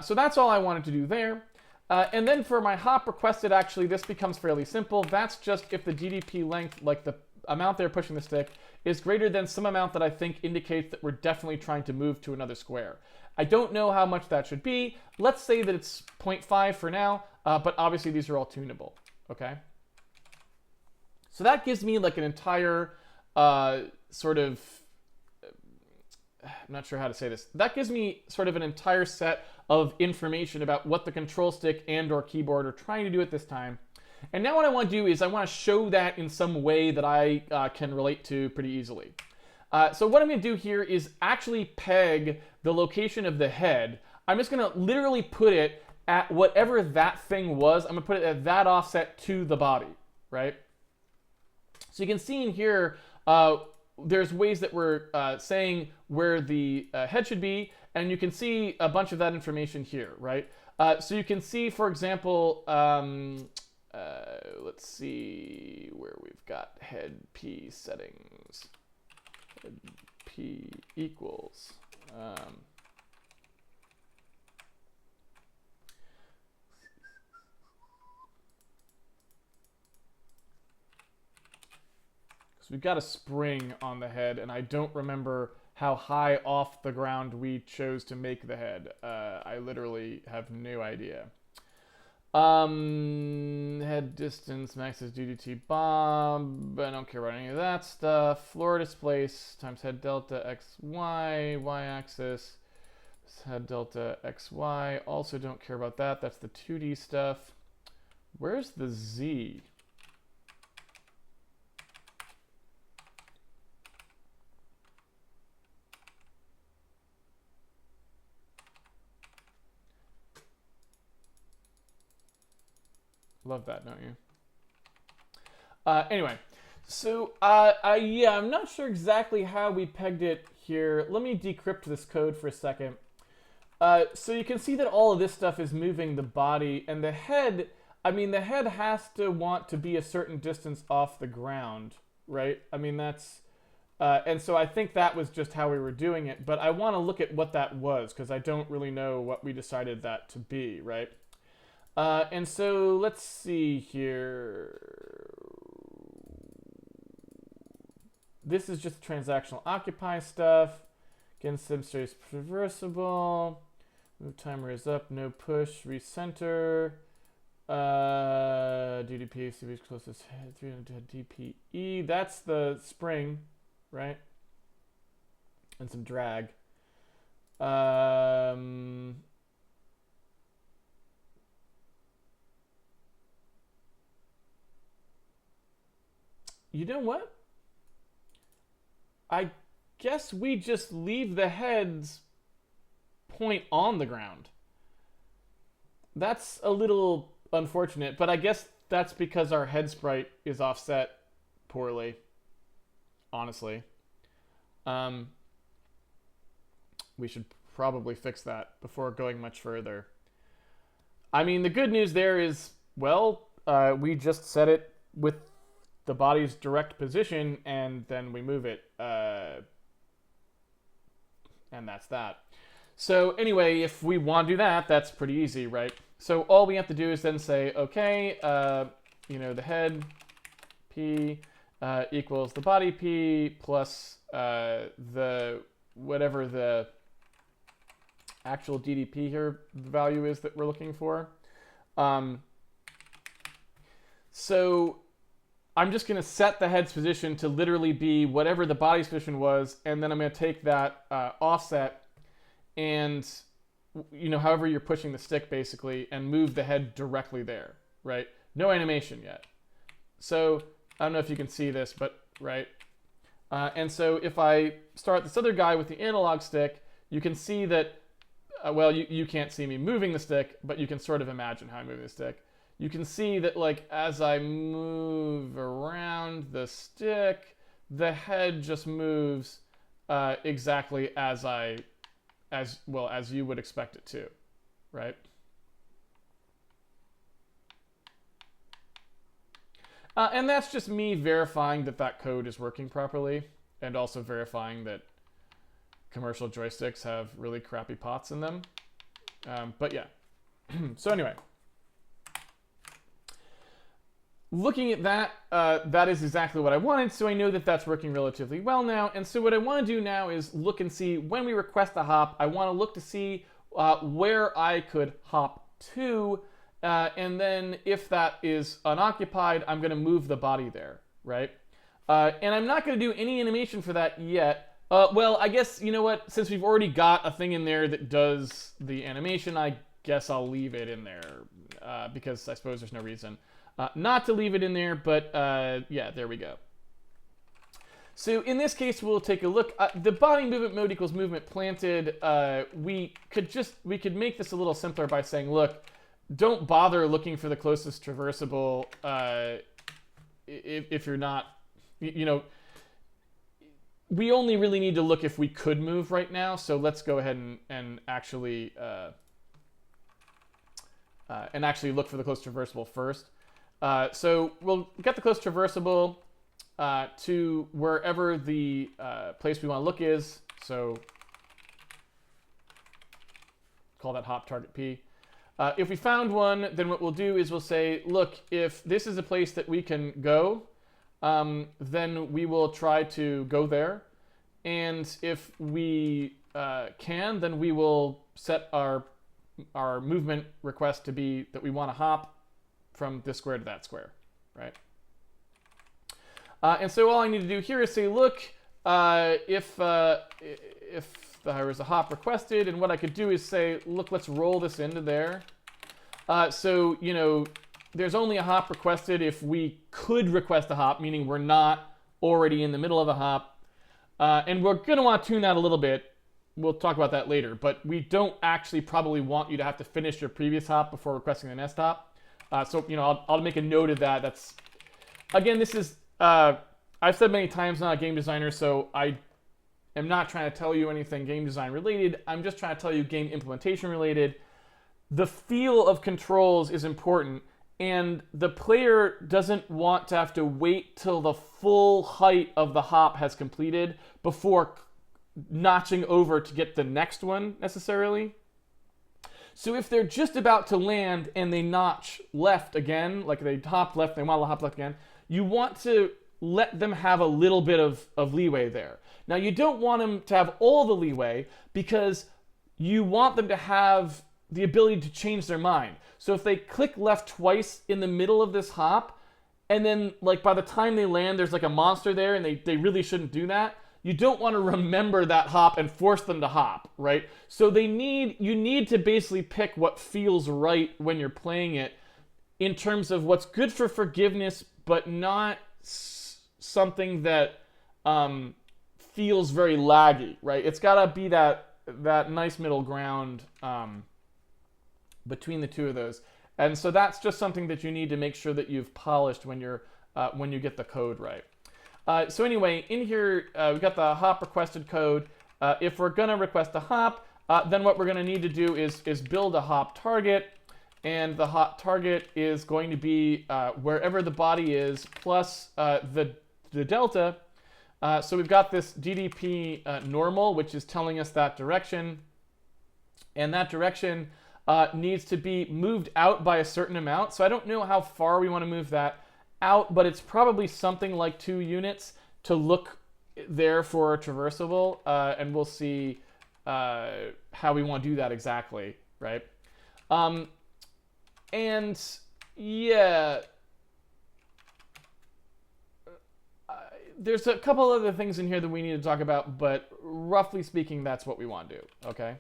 So that's all I wanted to do there. And then for my hop requested, actually, this becomes fairly simple. That's just if the DDP length, like the amount they're pushing the stick, is greater than some amount that I think indicates that we're definitely trying to move to another square. I don't know how much that should be. Let's say that it's 0.5 for now, but obviously these are all tunable, okay? So that gives me like an entire sort of, I'm not sure how to say this. That gives me sort of an entire set of information about what the control stick and or keyboard are trying to do at this time. And now what I want to do is I want to show that in some way that I can relate to pretty easily. So what I'm going to do here is actually peg the location of the head. I'm just going to literally put it at whatever that thing was. I'm going to put it at that offset to the body, right? So you can see in here, there's ways that we're saying where the head should be, and you can see a bunch of that information here, right? So you can see, for example, let's see where we've got head P settings. Head P equals. So we've got a spring on the head, and I don't remember how high off the ground we chose to make the head. I literally have no idea. Head distance, maxes DDT bomb. I don't care about any of that stuff. Floor displace times head delta XY, y-axis. Head delta XY. Also don't care about that. That's the 2D stuff. Where's the Z? Love that, don't you? Anyway, so yeah, I'm not sure exactly how we pegged it here. Let me decrypt this code for a second. So you can see that all of this stuff is moving the body, and the head, I mean, the head has to want to be a certain distance off the ground, right? I mean, that's, and so I think that was just how we were doing it, but I want to look at what that was, because I don't really know what we decided that to be, right? And so let's see here. This is just transactional occupy stuff. Again, subspace reversible. Move timer is up, no push, recenter. DDP, CB's closest head, 300 DPE. That's the spring, right? And some drag. You know what? I guess we just leave the head's point on the ground. That's a little unfortunate, but I guess that's because our head sprite is offset poorly, honestly. We should probably fix that before going much further. I mean, the good news there is, well, we just set it with the body's direct position, and then we move it, and that's that. So anyway, if we want to do that, that's pretty easy, right? So all we have to do is then say, okay, the head P equals the body P plus the whatever the actual DDP here value is that we're looking for. So I'm just going to set the head's position to literally be whatever the body's position was, and then I'm going to take that offset and, however you're pushing the stick basically, and move the head directly there, right? No animation yet. So I don't know if you can see this, but right. And so if I start this other guy with the analog stick, you can see that, well, you can't see me moving the stick, but you can sort of imagine how I'm moving the stick. You can see that, like, as I move around the stick, the head just moves exactly as you would expect it to, right? And that's just me verifying that that code is working properly, and also verifying that commercial joysticks have really crappy pots in them. But yeah. So anyway, looking at that, that is exactly what I wanted, so I know that that's working relatively well now. And so what I want to do now is look and see, when we request a hop, I want to look to see where I could hop to, and then if that is unoccupied, I'm going to move the body there, right? And I'm not going to do any animation for that yet. Well, I guess, you know what, since we've already got a thing in there that does the animation, I guess I'll leave it in there, because I suppose there's no reason not to leave it in there, but yeah, there we go. So in this case, we'll take a look. The body movement mode equals movement planted. We could make this a little simpler by saying, look, don't bother looking for the closest traversable if you're not, we only really need to look if we could move right now. So let's go ahead and actually look for the closest traversable first. So we'll get the closest traversable to wherever the place we want to look is. So call that hop target P. If we found one, then what we'll do is we'll say, look, if this is a place that we can go, then we will try to go there. And if we can, then we will set our movement request to be that we want to hop from this square to that square, right? And so all I need to do here is say, look, if there was a hop requested, and what I could do is say, look, let's roll this into there. So, there's only a hop requested if we could request a hop, meaning we're not already in the middle of a hop. And we're going to want to tune that a little bit. We'll talk about that later, but we don't actually probably want you to have to finish your previous hop before requesting the next hop. So, I'll make a note of that. That's, again, this is, I've said many times, I'm not a game designer, so I am not trying to tell you anything game design related. I'm just trying to tell you game implementation related. The feel of controls is important, and the player doesn't want to have to wait till the full height of the hop has completed before notching over to get the next one necessarily. So if they're just about to land and they notch left again, like they hop left, they want to hop left again, you want to let them have a little bit of leeway there. Now, you don't want them to have all the leeway because you want them to have the ability to change their mind. So if they click left twice in the middle of this hop, and then like by the time they land, there's like a monster there and they really shouldn't do that, you don't want to remember that hop and force them to hop, right? So you need to basically pick what feels right when you're playing it in terms of what's good for forgiveness, but not something that feels very laggy, right? It's got to be that nice middle ground between the two of those. And so that's just something that you need to make sure that you've polished when you get the code right. So anyway, in here, we've got the hop requested code. If we're going to request a hop, then what we're going to need to do is build a hop target. and the hot target is going to be wherever the body is plus the delta. So we've got this DDP normal, which is telling us that direction, and that direction needs to be moved out by a certain amount. So I don't know how far we want to move that out, but it's probably something like 2 units to look there for a traversable, and we'll see how we want to do that exactly, right? And yeah, there's a couple other things in here that we need to talk about, but roughly speaking, that's what we want to do, okay?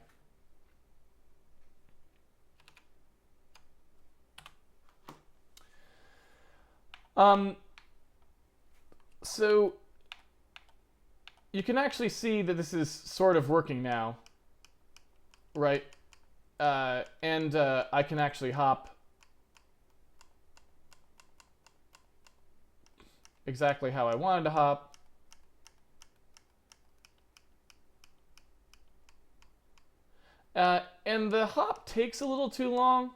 So you can actually see that this is sort of working now, right? And I can actually hop exactly how I wanted to hop. And the hop takes a little too long.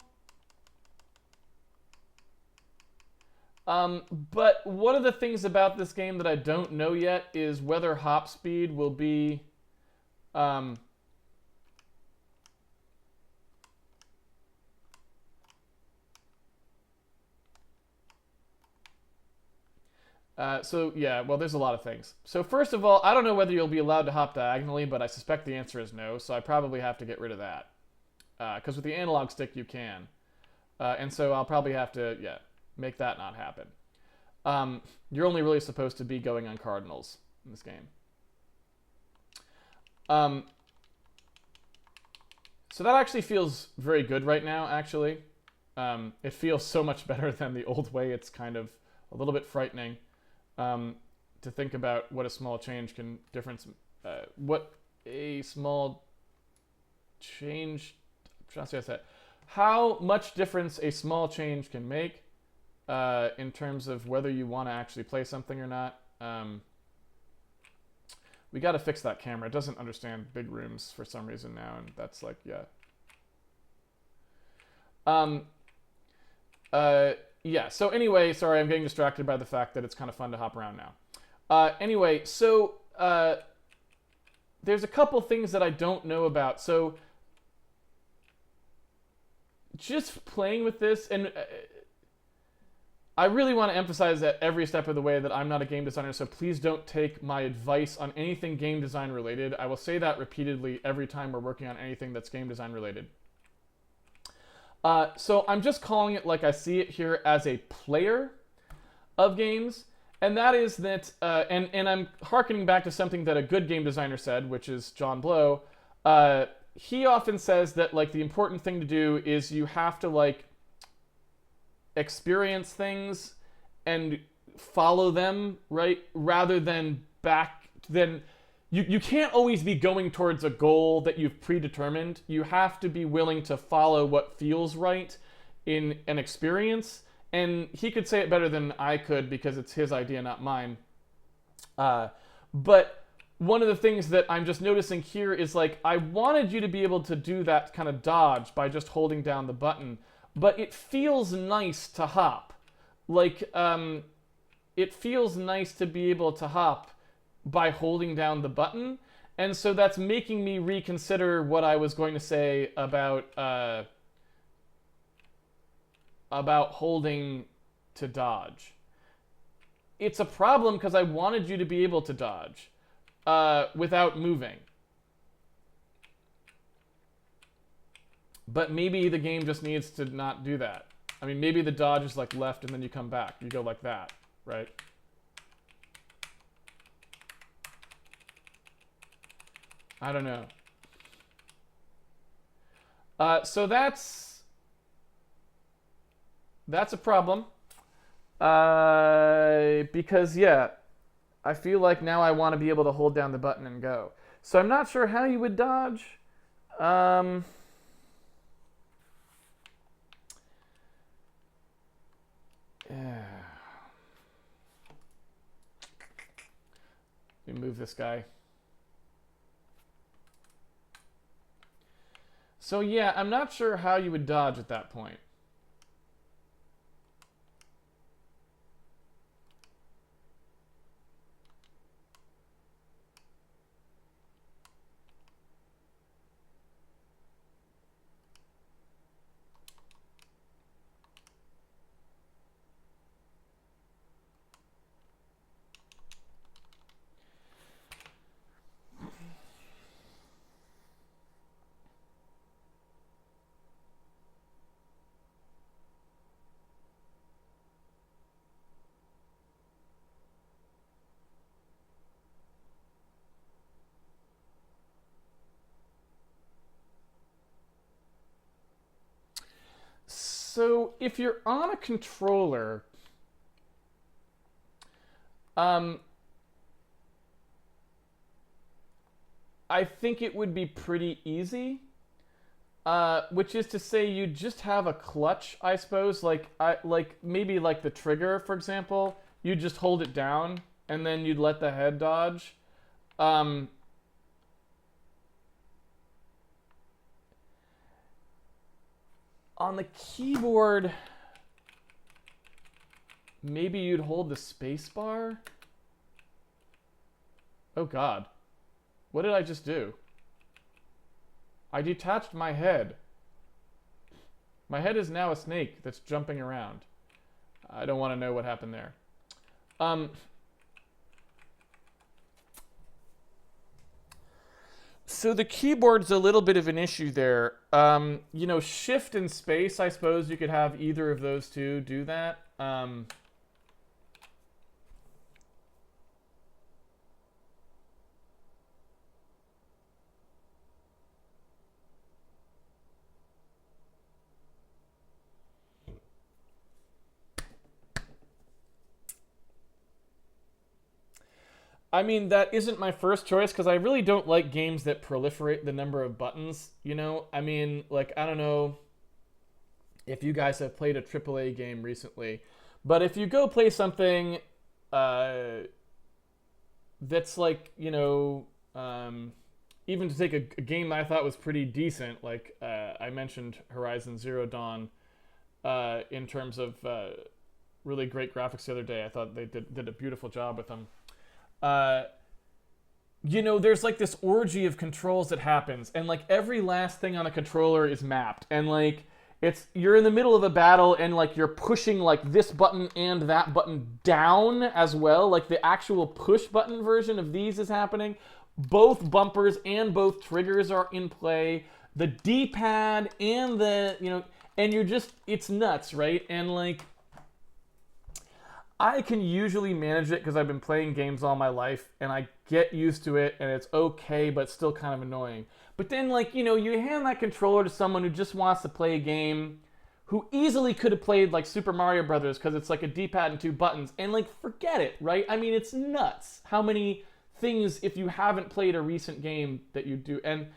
But one of the things about this game that I don't know yet is whether hop speed will be so yeah, well, there's a lot of things. So first of all, I don't know whether you'll be allowed to hop diagonally, but I suspect the answer is no, so I probably have to get rid of that. Because with the analog stick, you can. And so I'll probably have to, yeah, make that not happen. You're only really supposed to be going on cardinals in this game. So that actually feels very good right now, actually. It feels so much better than the old way. It's kind of a little bit frightening to think about what a small change can difference. What a small change, I'm trying to say that. How much difference a small change can make in terms of whether you want to actually play something or not. We got to fix that camera. It doesn't understand big rooms for some reason now, and that's like, yeah. Yeah, so anyway, sorry, I'm getting distracted by the fact that it's kind of fun to hop around now. Anyway, so there's a couple things that I don't know about. So just playing with this, and I really want to emphasize that every step of the way that I'm not a game designer, so please don't take my advice on anything game design related. I will say that repeatedly every time we're working on anything that's game design related. So I'm just calling it like I see it here as a player of games, and that is that, and I'm hearkening back to something that a good game designer said, which is John Blow. He often says that like the important thing to do is you have to like experience things and follow them, right? Rather than you can't always be going towards a goal that you've predetermined. You have to be willing to follow what feels right in an experience. And he could say it better than I could because it's his idea, not mine. But one of the things that I'm just noticing here is like, I wanted you to be able to do that kind of dodge by just holding down the button, but it feels nice to hop. Like, it feels nice to be able to hop by holding down the button, and so that's making me reconsider what I was going to say about holding to dodge. It's a problem because I wanted you to be able to dodge without moving. But maybe the game just needs to not do that. I mean, maybe the dodge is like left and then you come back. You go like that, right? I don't know. So that's a problem. Because, yeah, I feel like now I want to be able to hold down the button and go. So I'm not sure how you would dodge. Yeah. Let me move this guy. So yeah, I'm not sure how you would dodge at that point. So if you're on a controller, I think it would be pretty easy. Which is to say, you just have a clutch, I suppose. Like maybe like the trigger, for example. You just hold it down, and then you'd let the head dodge. On the keyboard, maybe you'd hold the space bar. Oh God, what did I just do? I detached my head. My head is now a snake that's jumping around. I don't want to know what happened there. So the keyboard's a little bit of an issue there. You know, shift and space, I suppose you could have either of those two do that. I mean, that isn't my first choice because I really don't like games that proliferate the number of buttons, you know? I mean, like, I don't know if you guys have played a AAA game recently, but if you go play something that's like, you know, even to take a game that I thought was pretty decent, like I mentioned Horizon Zero Dawn in terms of really great graphics the other day. I thought they did a beautiful job with them. You know, there's like this orgy of controls that happens, and like every last thing on a controller is mapped, and like you're in the middle of a battle, and like you're pushing like this button and that button down as well. Like the actual push button version of these is happening. Both bumpers and both triggers are in play. The D-pad and the, you know, and it's nuts, right? And like, I can usually manage it because I've been playing games all my life and I get used to it and it's okay, but still kind of annoying. But then, like, you know, you hand that controller to someone who just wants to play a game, who easily could have played like Super Mario Brothers because it's like a D-pad and two buttons, and like, forget it, right? I mean, it's nuts how many things, if you haven't played a recent game, that you do. And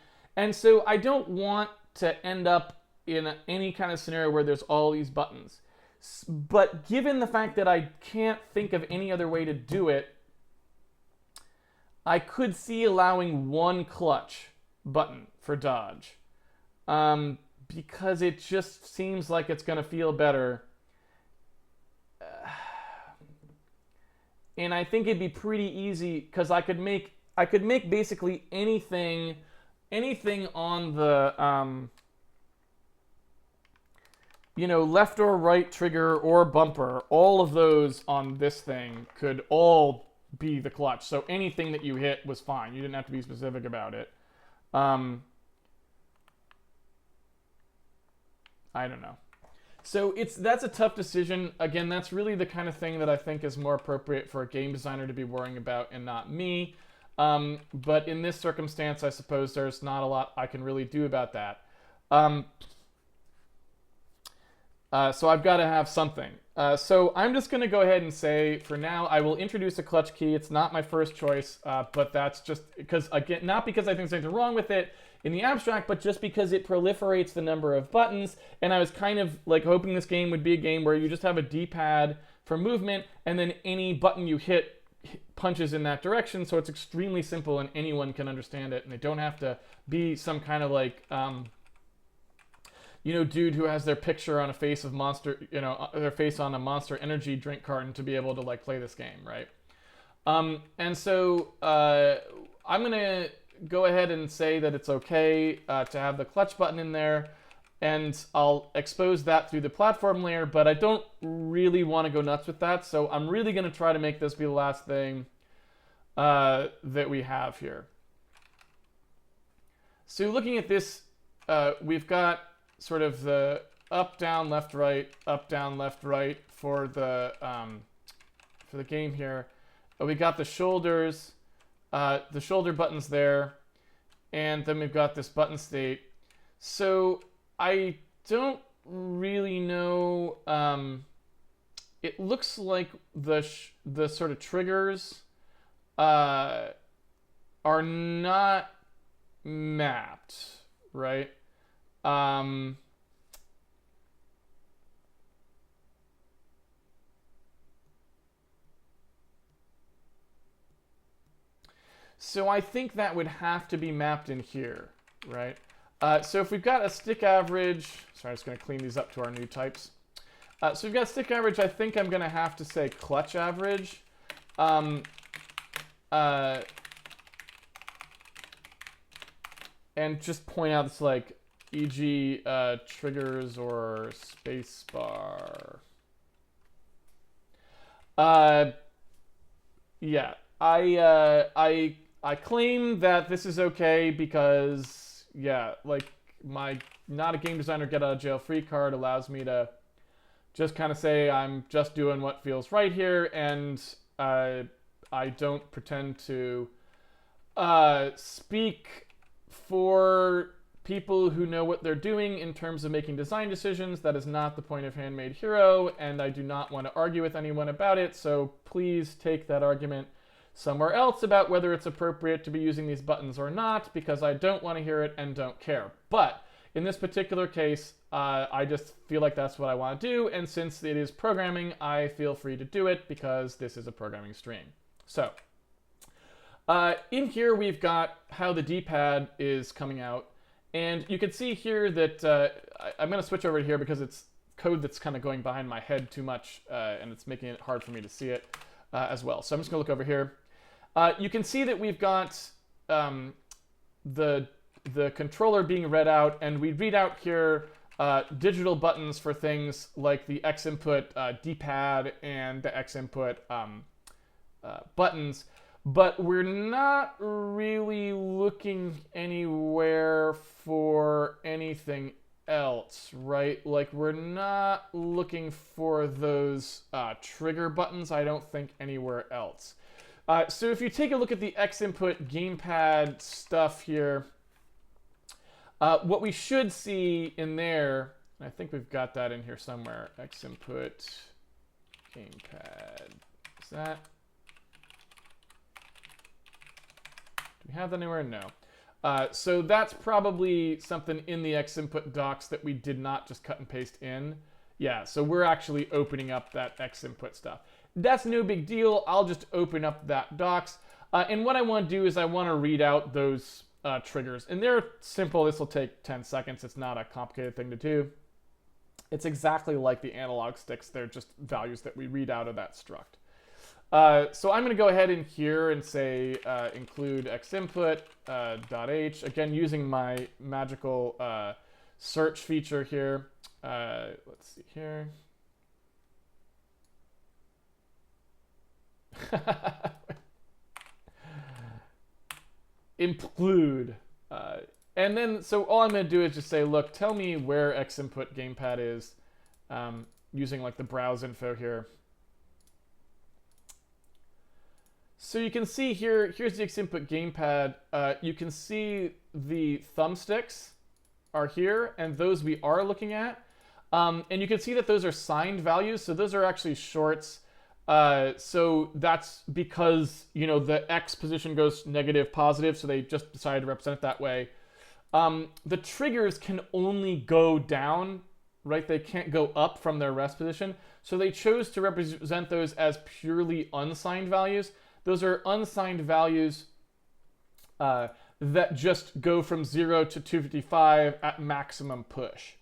so I don't want to end up in any kind of scenario where there's all these buttons. But given the fact that I can't think of any other way to do it, I could see allowing one clutch button for dodge. Because it just seems like it's going to feel better. And I think it'd be pretty easy because I could make basically anything on the you know, left or right trigger or bumper, all of those on this thing could all be the clutch. So anything that you hit was fine. You didn't have to be specific about it. I don't know. So that's a tough decision. Again, that's really the kind of thing that I think is more appropriate for a game designer to be worrying about and not me. But in this circumstance, I suppose there's not a lot I can really do about that. So I've got to have something. So I'm just going to go ahead and say, for now, I will introduce a clutch key. It's not my first choice, but that's just because, again, not because I think there's anything wrong with it in the abstract, but just because it proliferates the number of buttons. And I was kind of like hoping this game would be a game where you just have a D-pad for movement, and then any button you hit punches in that direction. So it's extremely simple, and anyone can understand it, and they don't have to be some kind of like you know, dude who has their picture on a face of Monster, you know, their face on a Monster Energy drink carton to be able to like play this game, right? And so I'm gonna go ahead and say that it's okay to have the clutch button in there, and I'll expose that through the platform layer, but I don't really want to go nuts with that, so I'm really gonna try to make this be the last thing that we have here. So looking at this, we've got sort of the up, down, left, right for the game here. We got the shoulders, the shoulder buttons there, and then we've got this button state. So I don't really know. It looks like the sort of triggers uh, are not mapped, right? Um, so I think that would have to be mapped in here, right? So if we've got a stick average, sorry, I'm just going to clean these up to our new types. So we've got stick average. I think I'm going to have to say clutch average. And just point out it's like e.g. Triggers or spacebar. Yeah, I claim that this is okay because yeah, like my not a game designer get out of jail free card allows me to just kind of say I'm just doing what feels right here, and I don't pretend to speak for people who know what they're doing in terms of making design decisions. That is not the point of Handmade Hero, and I do not want to argue with anyone about it, so please take that argument somewhere else about whether it's appropriate to be using these buttons or not, because I don't want to hear it and don't care. But in this particular case, I just feel like that's what I want to do, and since it is programming, I feel free to do it because this is a programming stream. So, in here we've got how the D-pad is coming out, and you can see here that I'm going to switch over to here because it's code that's kind of going behind my head too much, and it's making it hard for me to see it as well. So I'm just going to look over here. You can see that we've got the controller being read out, and we read out here digital buttons for things like the X input D-pad and the X input buttons. But we're not really looking anywhere for anything else, right? Like, we're not looking for those trigger buttons, I don't think, anywhere else. So if you take a look at the X input gamepad stuff here, what we should see in there, and I think we've got that in here somewhere, X input gamepad, is that? Do we have that anywhere? No. So that's probably something in the X input docs that we did not just cut and paste in. Yeah, so we're actually opening up that X input stuff. That's no big deal. I'll just open up that docs. And what I want to do is I want to read out those triggers. And they're simple. This will take 10 seconds. It's not a complicated thing to do. It's exactly like the analog sticks. They're just values that we read out of that struct. So I'm going to go ahead in here and say include xinput .h, again using my magical search feature here. Let's see here. Include. And then, so all I'm going to do is just say, look, tell me where xinput gamepad is using like the browse info here. So you can see here, here's the xinput gamepad. You can see the thumbsticks are here, and those we are looking at. And you can see that those are signed values, so those are actually shorts. So that's because, you know, the X position goes negative, positive, so they just decided to represent it that way. The triggers can only go down, right? They can't go up from their rest position. So they chose to represent those as purely unsigned values. Those are unsigned values that just go from 0 to 255 at maximum push.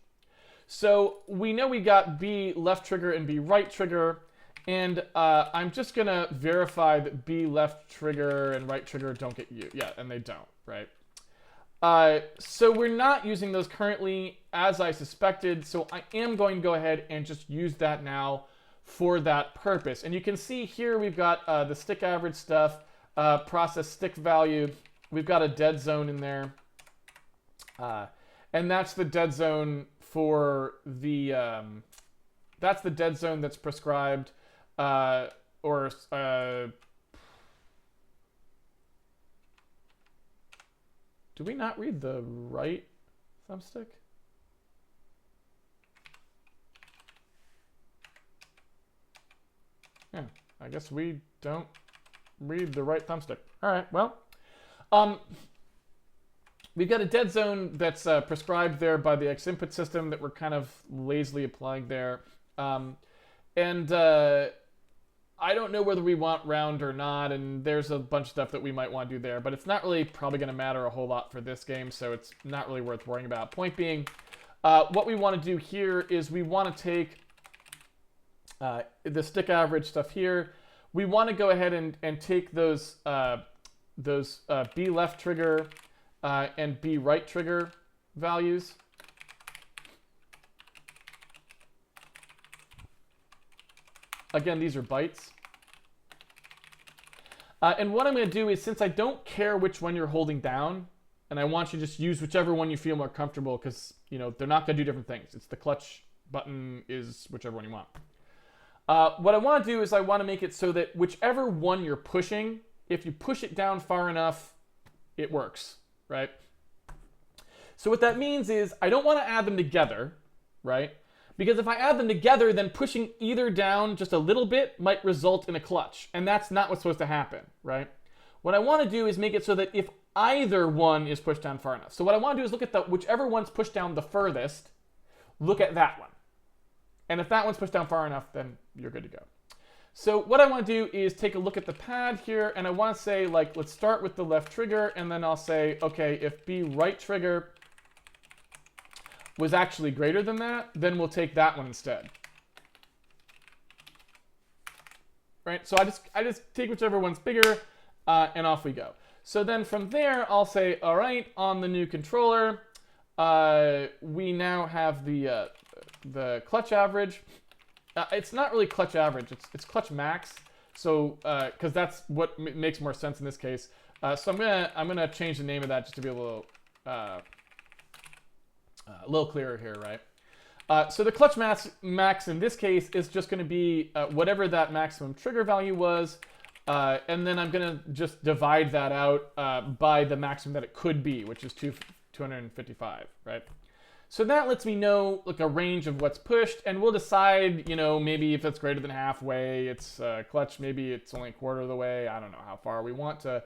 So we know we got B left trigger and B right trigger, and I'm just going to verify that B left trigger and right trigger don't get U. Yeah, and they don't, right? So we're not using those currently, as I suspected, so I am going to go ahead and just use that now for that purpose. And you can see here we've got the stick average stuff, process stick value. We've got a dead zone in there. And that's the dead zone for the, that's the dead zone that's prescribed, do we not read the right thumbstick? Yeah, I guess we don't read the right thumbstick. All right, well, we've got a dead zone that's prescribed there by the X input system that we're kind of lazily applying there. And I don't know whether we want round or not, and there's a bunch of stuff that we might want to do there, but it's not really probably going to matter a whole lot for this game, so it's not really worth worrying about. Point being, what we want to do here is we want to take the stick average stuff here. We want to go ahead and take those B left trigger and B right trigger values. Again, these are bytes. And what I'm going to do is, since I don't care which one you're holding down, and I want you to just use whichever one you feel more comfortable, because they're not going to do different things. It's the clutch button is whichever one you want. What I want to do is I want to make it so that whichever one you're pushing, if you push it down far enough, it works, right? So what that means is I don't want to add them together, right? Because if I add them together, then pushing either down just a little bit might result in a clutch. And that's not what's supposed to happen, right? What I want to do is make it so that if either one is pushed down far enough. So what I want to do is look at whichever one's pushed down the furthest, look at that one. And if that one's pushed down far enough, then you're good to go. So what I want to do is take a look at the pad here, and I want to say, like, let's start with the left trigger, and then I'll say, okay, if B right trigger was actually greater than that, then we'll take that one instead. Right? So I just take whichever one's bigger, and off we go. So then from there, I'll say, all right, on the new controller, we now have the clutch average. It's not really clutch average, it's clutch max. So because that's what makes more sense in this case. So I'm gonna change the name of that just to be a little clearer here, right? So the clutch max in this case is just going to be whatever that maximum trigger value was, and then I'm going to just divide that out by the maximum that it could be, which is 255, right? So that lets me know like a range of what's pushed, and we'll decide, maybe if it's greater than halfway, it's clutch, maybe it's only a quarter of the way. I don't know how far we want to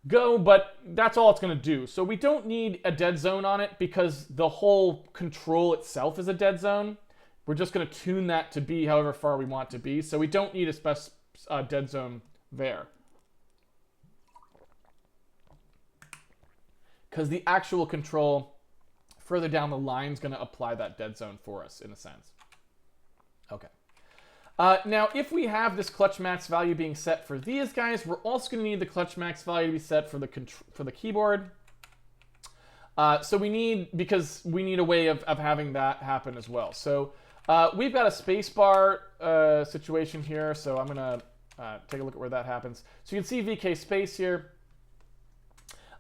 go, but that's all it's going to do. So we don't need a dead zone on it because the whole control itself is a dead zone. We're just going to tune that to be however far we want to be. So we don't need a dead zone there. Because the actual control further down the line is going to apply that dead zone for us, in a sense. Okay. Now, if we have this clutch max value being set for these guys, we're also going to need the clutch max value to be set for the keyboard. So because we need a way of having that happen as well. So we've got a spacebar situation here. So I'm going to take a look at where that happens. So you can see VK space here.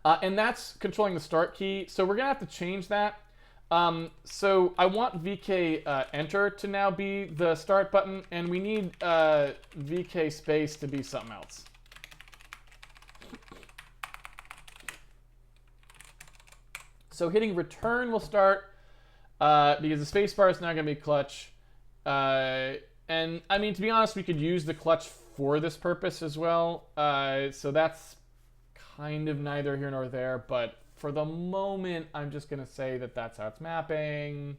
And that's controlling the start key. So we're going to have to change that. So I want VK enter to now be the start button, and we need VK space to be something else. So hitting return will start because the space bar is now going to be clutch. And I mean, to be honest, we could use the clutch for this purpose as well. So that's kind of neither here nor there, but for the moment, I'm just going to say that that's how it's mapping.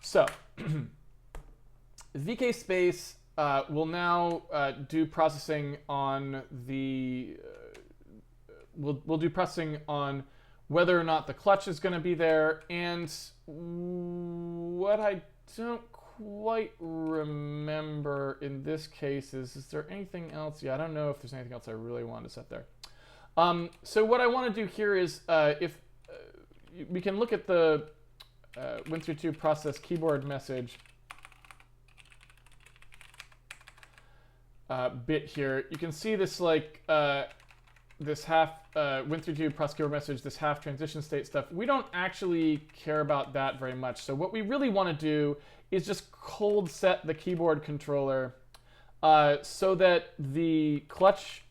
So, VK space will now do processing on the... we'll do processing on whether or not the clutch is going to be there, and what I don't quite remember in this case is there anything else? Yeah, I don't know if there's anything else I really wanted to set there. So what I want to do here is if we can look at the Win32 process keyboard message bit here. You can see this like this half Win32 process keyboard message, this half transition state stuff. We don't actually care about that very much. So what we really want to do is just cold set the keyboard controller so that the clutch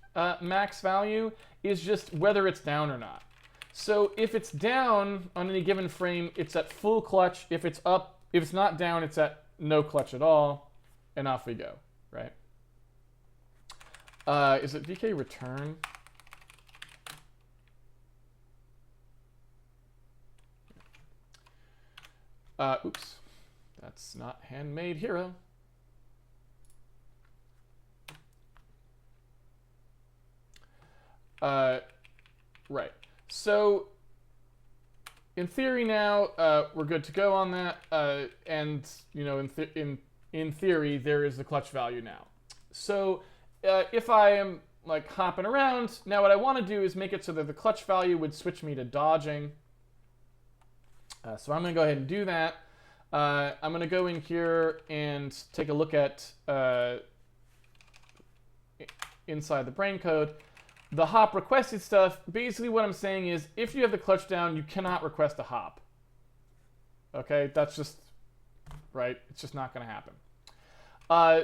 max value is just whether it's down or not. So if it's down on any given frame, it's at full clutch. If it's up, If it's not down, it's at no clutch at all, and off we go, right? Is it VK return? Oops, that's not Handmade Hero. Right. So in theory now, we're good to go on that, and you know, in theory, there is the clutch value now. So if I am like hopping around, now what I want to do is make it so that the clutch value would switch me to dodging. So I'm going to go ahead and do that. I'm going to go in here and take a look at inside the brain code. The hop requested stuff, basically what I'm saying is if you have the clutch down, you cannot request a hop. Okay, that's just, right, it's just not going to happen.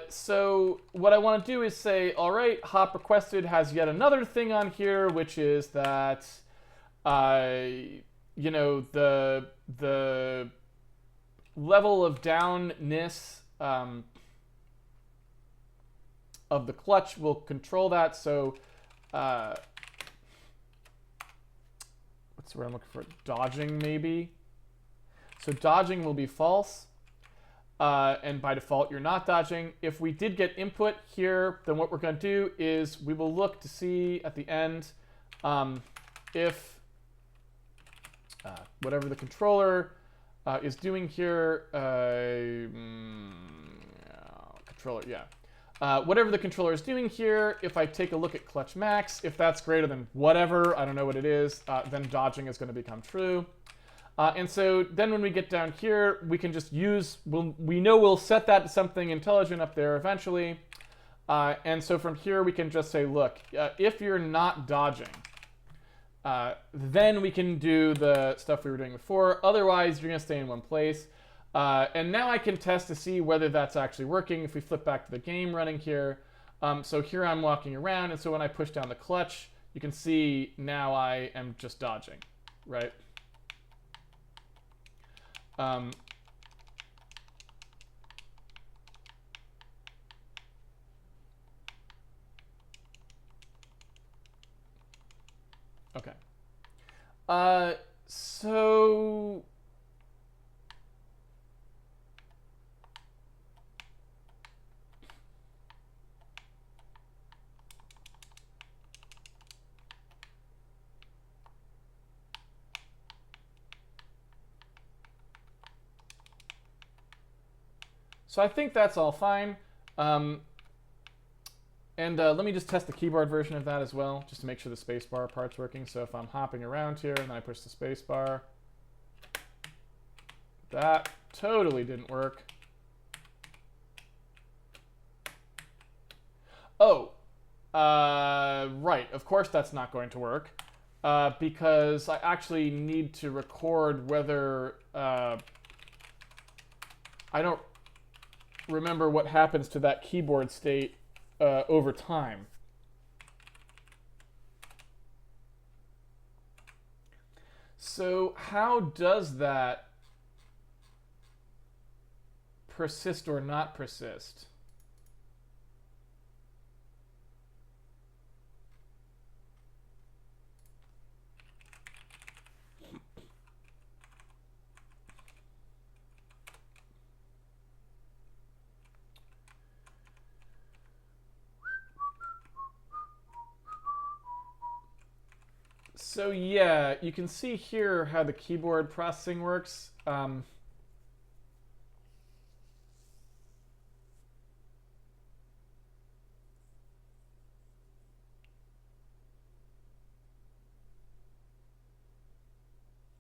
So what I want to do is say, all right, hop requested has yet another thing on here, which is that, you know, the level of downness of the clutch will control that. So what's the word I'm looking for? Dodging, maybe. So dodging will be false. And by default, you're not dodging. If we did get input here, then what we're going to do is we will look to see at the end if whatever the controller is doing here, controller, yeah. Whatever the controller is doing here, if I take a look at clutch max, if that's greater than whatever, I don't know what it is, then dodging is going to become true. And so then when we get down here, we can just use, we know we'll set that to something intelligent up there eventually. And so from here, we can just say, look, if you're not dodging, then we can do the stuff we were doing before. Otherwise, you're going to stay in one place. And now I can test to see whether that's actually working. If we flip back to the game running here, so here I'm walking around, and so when I push down the clutch, you can see now I am just dodging, right? Okay. So I think that's all fine. And let me just test the keyboard version of that as well, just to make sure the spacebar part's working. So if I'm hopping around here and then I push the spacebar, that totally didn't work. Oh, right. Of course that's not going to work because I actually need to record whether I don't remember what happens to that keyboard state over time. So how does that persist or not persist? So yeah, you can see here how the keyboard processing works.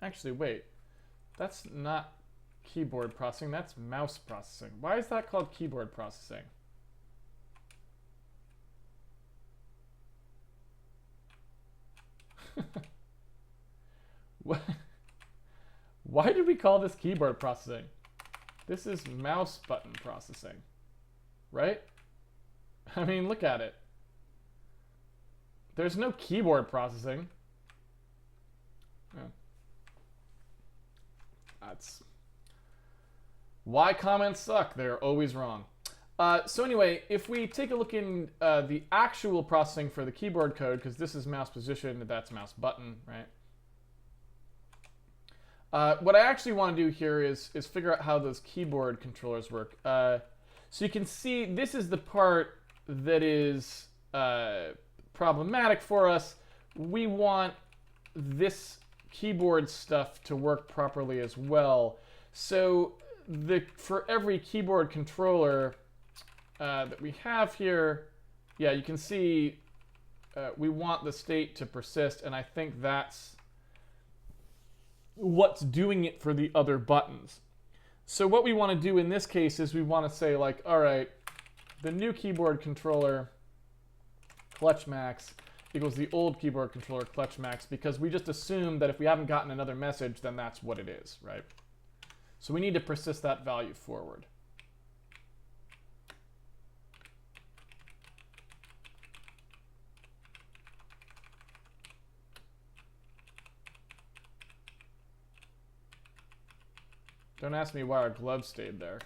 Actually, wait. That's not keyboard processing, that's mouse processing. Why is that called keyboard processing? Why did we call this keyboard processing? This is mouse button processing, right? I mean, look at it. There's no keyboard processing. Oh. That's Why comments suck? They're always wrong. So anyway, if we take a look in the actual processing for the keyboard code, because this is mouse position, that's mouse button, right? What I actually want to do here is figure out how those keyboard controllers work. So you can see this is the part that is problematic for us. We want this keyboard stuff to work properly as well. So for every keyboard controller that we have here, yeah, you can see we want the state to persist, and I think that's what's doing it for the other buttons. So what we want to do in this case is we want to say, like, all right, the new keyboard controller clutch max equals the old keyboard controller clutch max, because we just assume that if we haven't gotten another message, then that's what it is, right? So we need to persist that value forward. Don't ask me why our glove stayed there.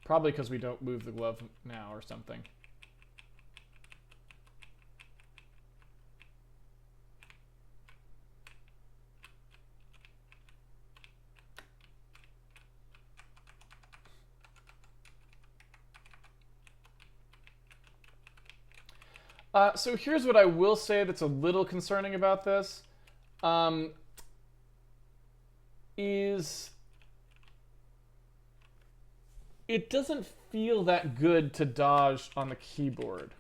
Probably because we don't move the glove now or something. So here's what I will say that's a little concerning about this. Is it doesn't feel that good to dodge on the keyboard.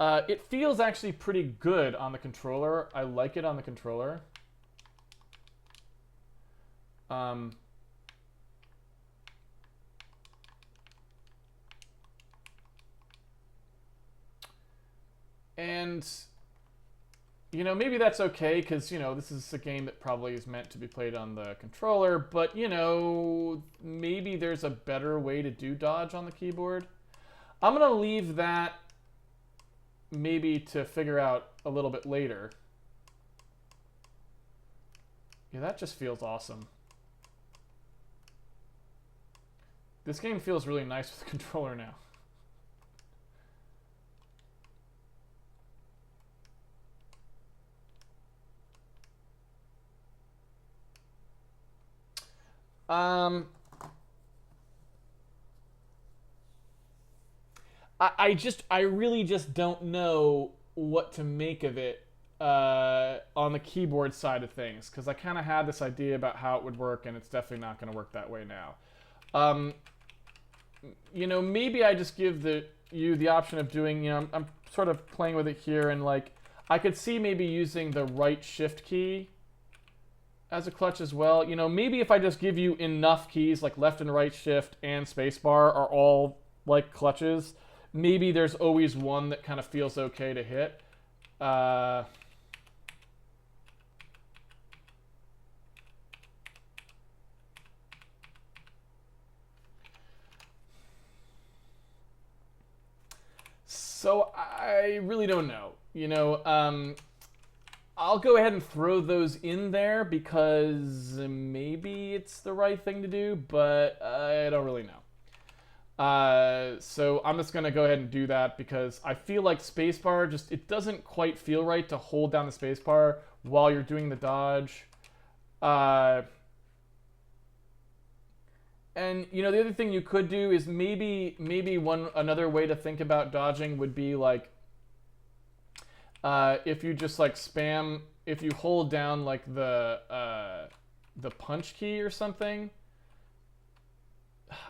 It feels actually pretty good on the controller. I like it on the controller. And, you know, maybe that's okay because, you know, this is a game that probably is meant to be played on the controller, but, you know, maybe there's a better way to do dodge on the keyboard. I'm going to leave that maybe to figure out a little bit later. Yeah, that just feels awesome. This game feels really nice with the controller now. I really just don't know what to make of it on the keyboard side of things, because I kind of had this idea about how it would work, and it's definitely not going to work that way now. You know, maybe I just give you the option of doing, you know, I'm sort of playing with it here, and like I could see maybe using the right shift key as a clutch as well. You know, maybe if I just give you enough keys, like left and right shift and spacebar are all like clutches, maybe there's always one that kind of feels okay to hit. So I really don't know. You know, I'll go ahead and throw those in there because maybe it's the right thing to do, but I don't really know. So I'm just going to go ahead and do that because I feel like spacebar just, it doesn't quite feel right to hold down the spacebar while you're doing the dodge. And you know, the other thing you could do is maybe another way to think about dodging would be like if you just like spam, if you hold down like the punch key or something.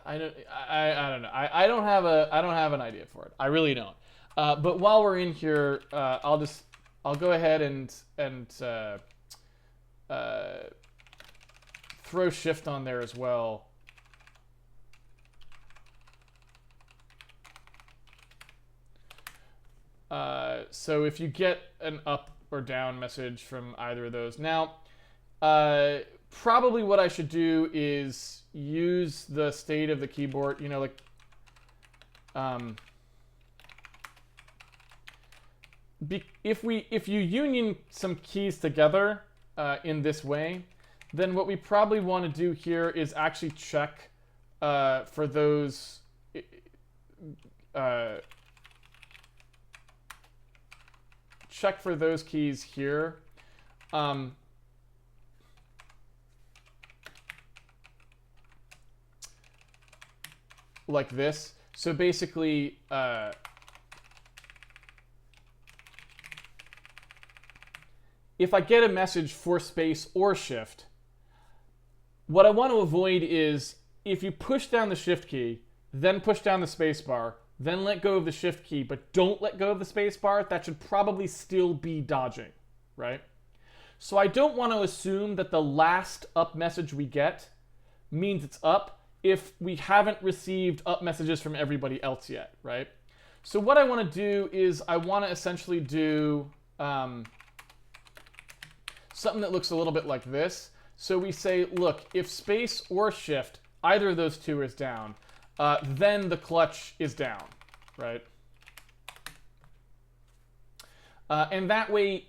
I don't know. I don't have an idea for it. I really don't. But while we're in here, I'll go ahead and throw shift on there as well. So if you get an up or down message from either of those. Now, probably what I should do is use the state of the keyboard, you know, like, if you union some keys together in this way, then what we probably want to do here is actually check for those keys here. Like this. So basically, if I get a message for space or shift, what I want to avoid is if you push down the shift key, then push down the space bar, then let go of the shift key, but don't let go of the space bar, that should probably still be dodging, right? So I don't want to assume that the last up message we get means it's up if we haven't received up messages from everybody else yet, right? So what I want to do is I want to essentially do something that looks a little bit like this. So we say, look, if space or shift, either of those two is down, then the clutch is down, right? And that way,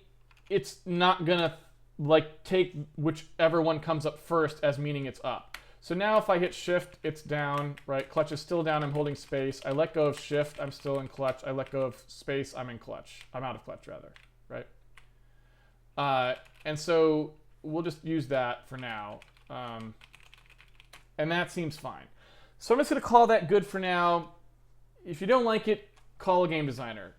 it's not gonna like take whichever one comes up first as meaning it's up. So now if I hit shift, it's down, right? Clutch is still down, I'm holding space. I let go of shift, I'm still in clutch. I let go of space, I'm in clutch. I'm out of clutch, rather, right? And so we'll just use that for now. And that seems fine. So I'm just going to call that good for now. If you don't like it, call a game designer.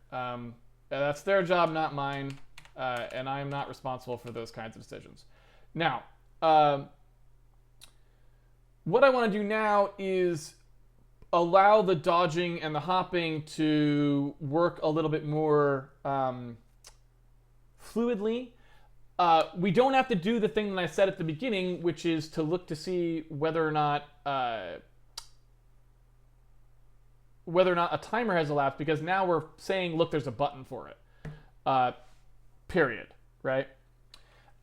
That's their job, not mine. And I am not responsible for those kinds of decisions. Now, what I want to do now is allow the dodging and the hopping to work a little bit more fluidly. We don't have to do the thing that I said at the beginning, which is to look to see whether or not a timer has elapsed, because now we're saying, look, there's a button for it. Period, right?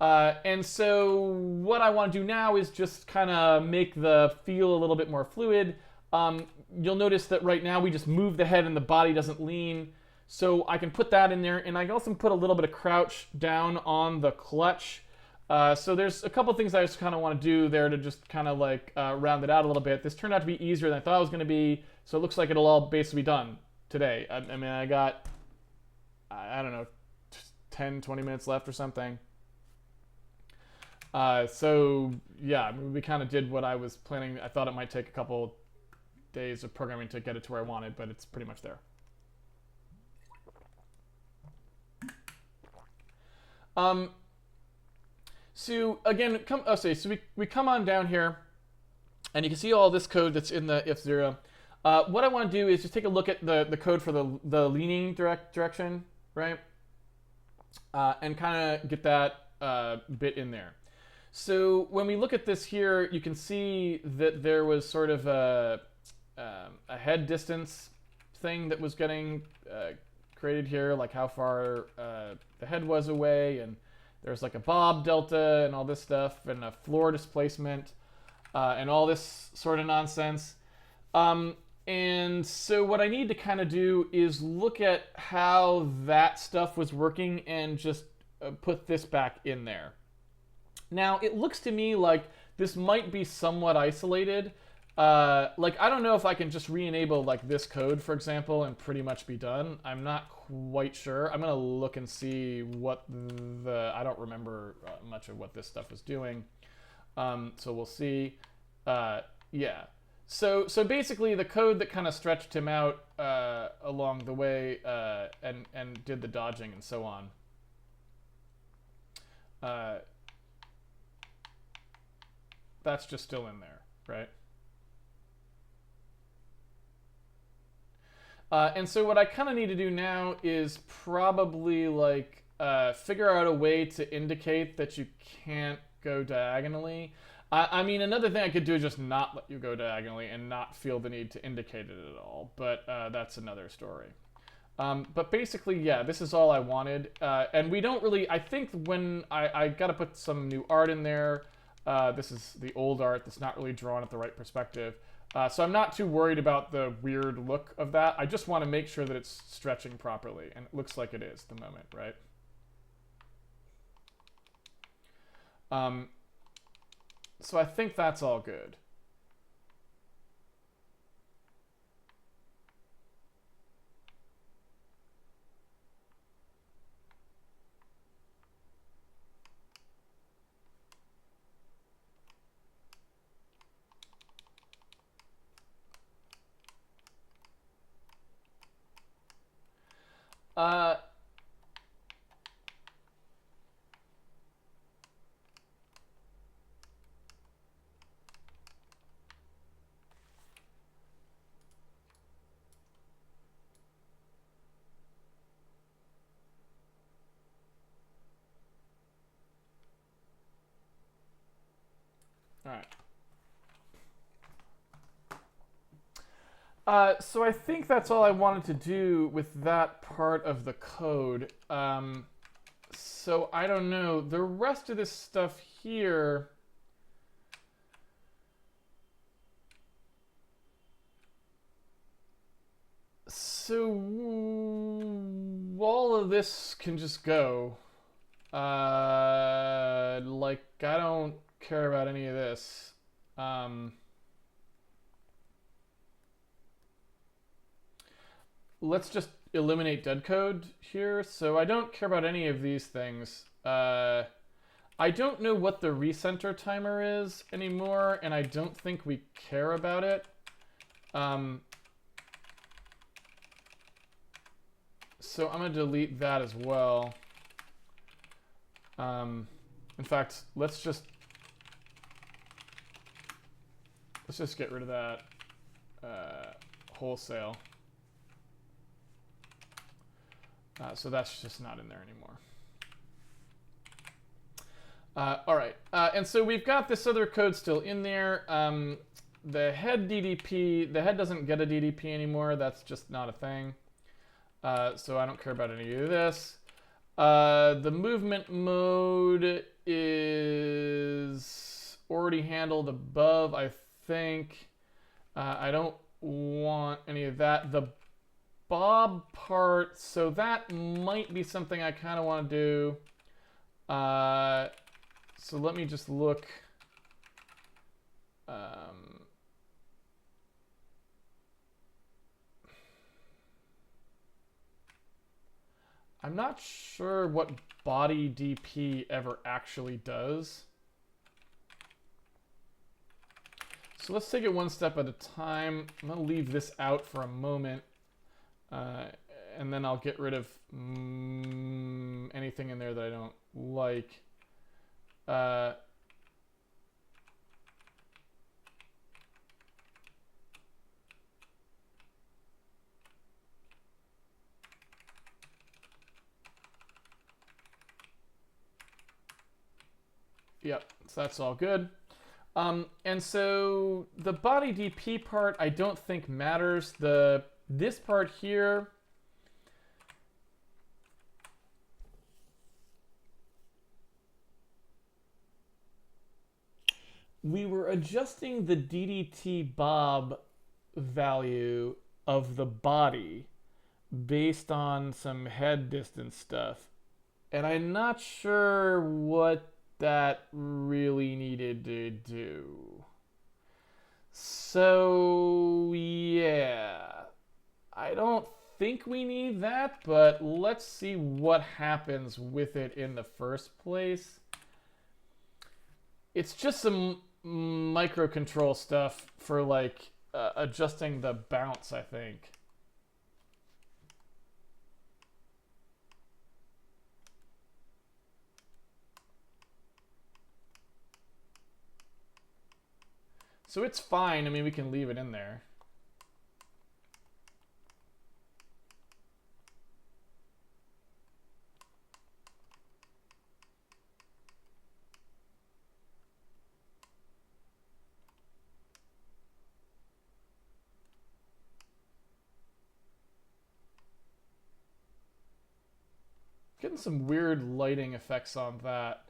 And so what I want to do now is just kind of make the feel a little bit more fluid. You'll notice that right now we just move the head and the body doesn't lean. So I can put that in there, and I can also put a little bit of crouch down on the clutch. So there's a couple things I just kind of want to do there to just kind of like round it out a little bit. This turned out to be easier than I thought it was going to be, so it looks like it'll all basically be done today. I mean, I got, I don't know, 10, 20 minutes left or something. So yeah, we kind of did what I was planning. I thought it might take a couple days of programming to get it to where I wanted, but it's pretty much there. So again, so we come on down here, and you can see all this code that's in the if zero. What I want to do is just take a look at the code for the leaning direction, right? And kind of get that bit in there. So when we look at this here, you can see that there was sort of a head distance thing that was getting created here, like how far the head was away, and there's like a bob delta and all this stuff, and a floor displacement, and all this sort of nonsense. And so what I need to kind of do is look at how that stuff was working and just put this back in there. Now, it looks to me like this might be somewhat isolated. Like, I don't know if I can just re-enable like this code, for example, and pretty much be done. I'm not quite sure. I'm going to look and see what I don't remember much of what this stuff is doing. So we'll see. Yeah. So basically the code that kind of stretched him out along the way and did the dodging and so on. That's just still in there, right? And so what I kind of need to do now is probably like figure out a way to indicate that you can't go diagonally. I mean, another thing I could do is just not let you go diagonally and not feel the need to indicate it at all, but that's another story. But basically, yeah, this is all I wanted. And we don't really, I think when I got to put some new art in there. This is the old art that's not really drawn at the right perspective. So I'm not too worried about the weird look of that. I just want to make sure that it's stretching properly, and it looks like it is at the moment, right? So I think that's all good. Uh, all right. So I think that's all I wanted to do with that part of the code. So I don't know. The rest of this stuff here... So all of this can just go. Like, I don't care about any of this. Let's just eliminate dead code here. So I don't care about any of these things. I don't know what the recenter timer is anymore, and I don't think we care about it. So I'm going to delete that as well. In fact, let's just get rid of that wholesale. So that's just not in there anymore. All right, and so we've got this other code still in there. The head DDP, the head doesn't get a DDP anymore. That's just not a thing. So I don't care about any of this. The movement mode is already handled above, I think. I don't want any of that. The bob part, so that might be something I kind of want to do. So let me just look. I'm not sure what body DP ever actually does. So let's take it one step at a time. I'm going to leave this out for a moment. And then I'll get rid of anything in there that I don't like. Yep, so that's all good. And so the body DP part I don't think matters. This part here, we were adjusting the DDT bob value of the body based on some head distance stuff. And I'm not sure what that really needed to do. So, yeah. I don't think we need that, but let's see what happens with it in the first place. It's just some microcontrol stuff for like adjusting the bounce, I think. So it's fine. I mean, we can leave it in there. Getting some weird lighting effects on that.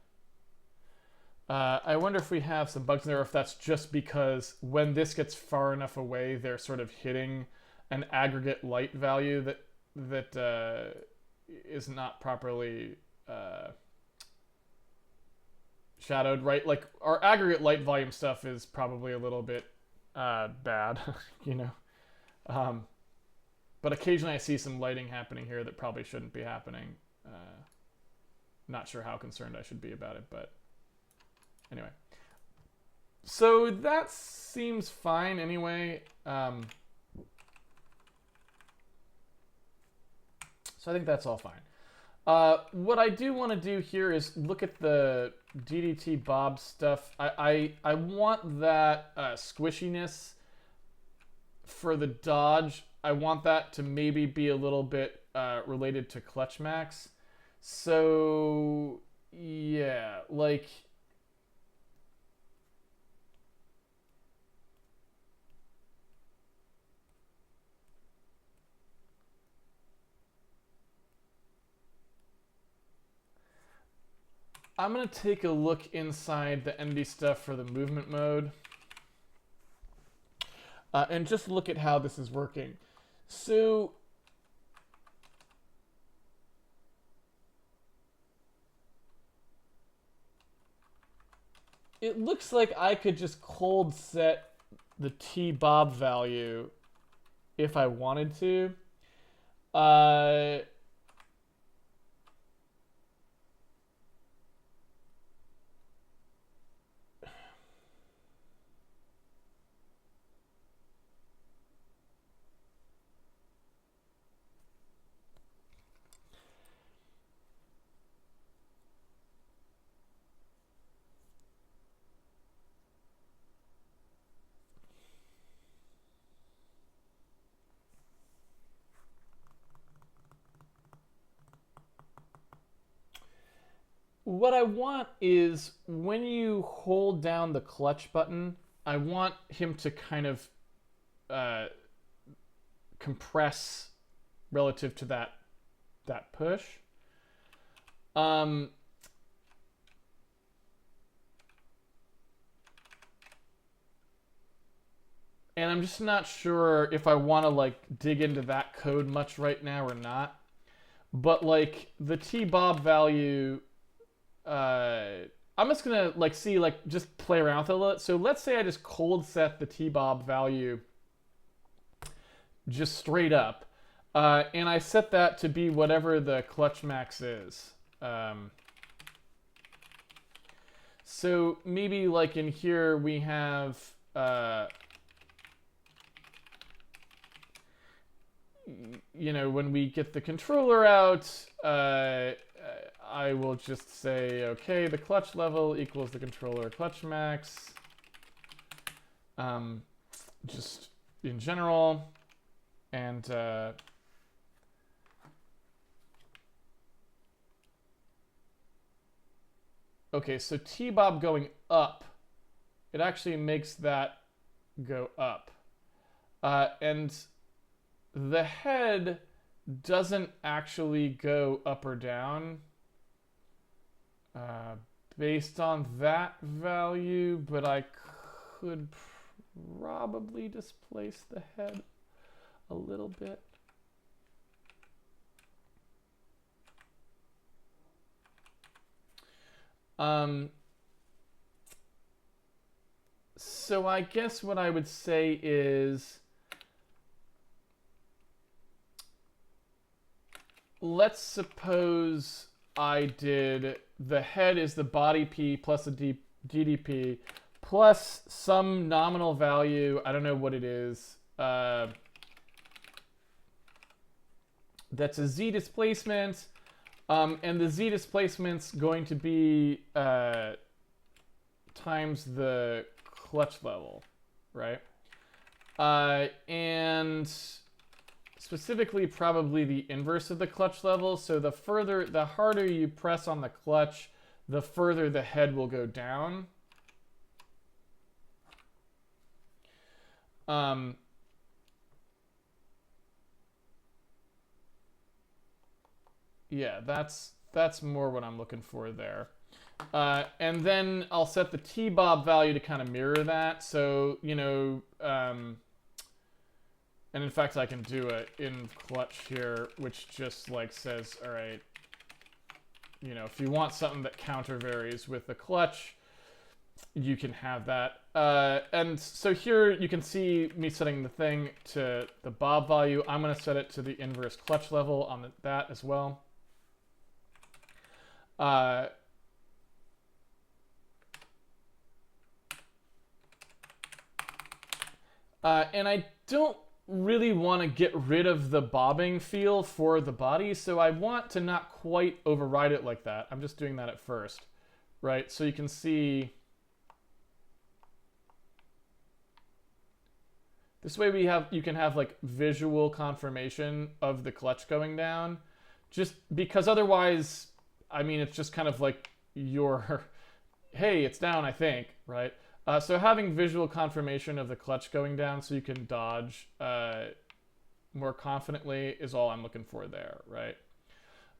I wonder if we have some bugs in there, or if that's just because when this gets far enough away, they're sort of hitting an aggregate light value that is not properly shadowed, right? Like our aggregate light volume stuff is probably a little bit bad, you know. But occasionally I see some lighting happening here that probably shouldn't be happening. Not sure how concerned I should be about it, but anyway. So that seems fine anyway. So I think that's all fine. What I do want to do here is look at the DDT Bob stuff. I want that squishiness for the dodge. I want that to maybe be a little bit related to clutch max. So yeah, like I'm going to take a look inside the ND stuff for the movement mode and just look at how this is working. So it looks like I could just cold set the T-Bob value if I wanted to. What I want is when you hold down the clutch button, I want him to kind of compress relative to that push. And I'm just not sure if I want to like dig into that code much right now or not. But like the T-Bob value, I'm just gonna like see like just play around with it a little. So let's say I just cold set the T-Bob value just straight up, and I set that to be whatever the clutch max is. So maybe like in here we have you know, when we get the controller out, I will just say, okay, the clutch level equals the controller clutch max. Just in general. And okay, so T-Bob going up, it actually makes that go up. And the head doesn't actually go up or down based on that value, but I could probably displace the head a little bit. So I guess what I would say is, let's suppose I did the head is the body P plus a DDP plus some nominal value. I don't know what it is. That's a Z displacement. And the Z displacement's going to be times the clutch level, right? And specifically probably the inverse of the clutch level. So the harder you press on the clutch, the further the head will go down. Yeah, that's more what I'm looking for there. And then I'll set the tbob value to kind of mirror that. So, you know, and in fact, I can do a in clutch here, which just like says, all right, you know, if you want something that counter varies with the clutch, you can have that. And so here you can see me setting the thing to the bob value. I'm going to set it to the inverse clutch level on that as well. And I don't really want to get rid of the bobbing feel for the body, so I want to not quite override it like that. I'm just doing that at first, right? So you can see this way you can have like visual confirmation of the clutch going down, just because otherwise, I mean, it's just kind of like your, hey, it's down, I think, right? So having visual confirmation of the clutch going down so you can dodge more confidently is all I'm looking for there, right?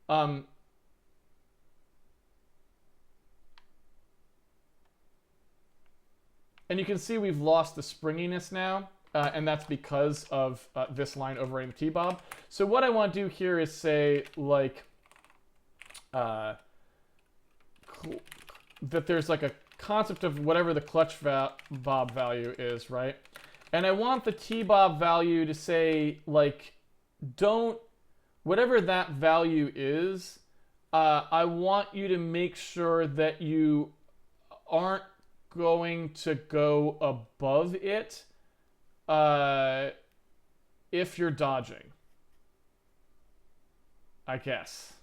And you can see we've lost the springiness now, and that's because of this line overriding the tbob. So what I want to do here is say, like, that there's like a concept of whatever the clutch bob value is, right? And I want the tbob value to say, like, whatever that value is, I want you to make sure that you aren't going to go above it if you're dodging, I guess.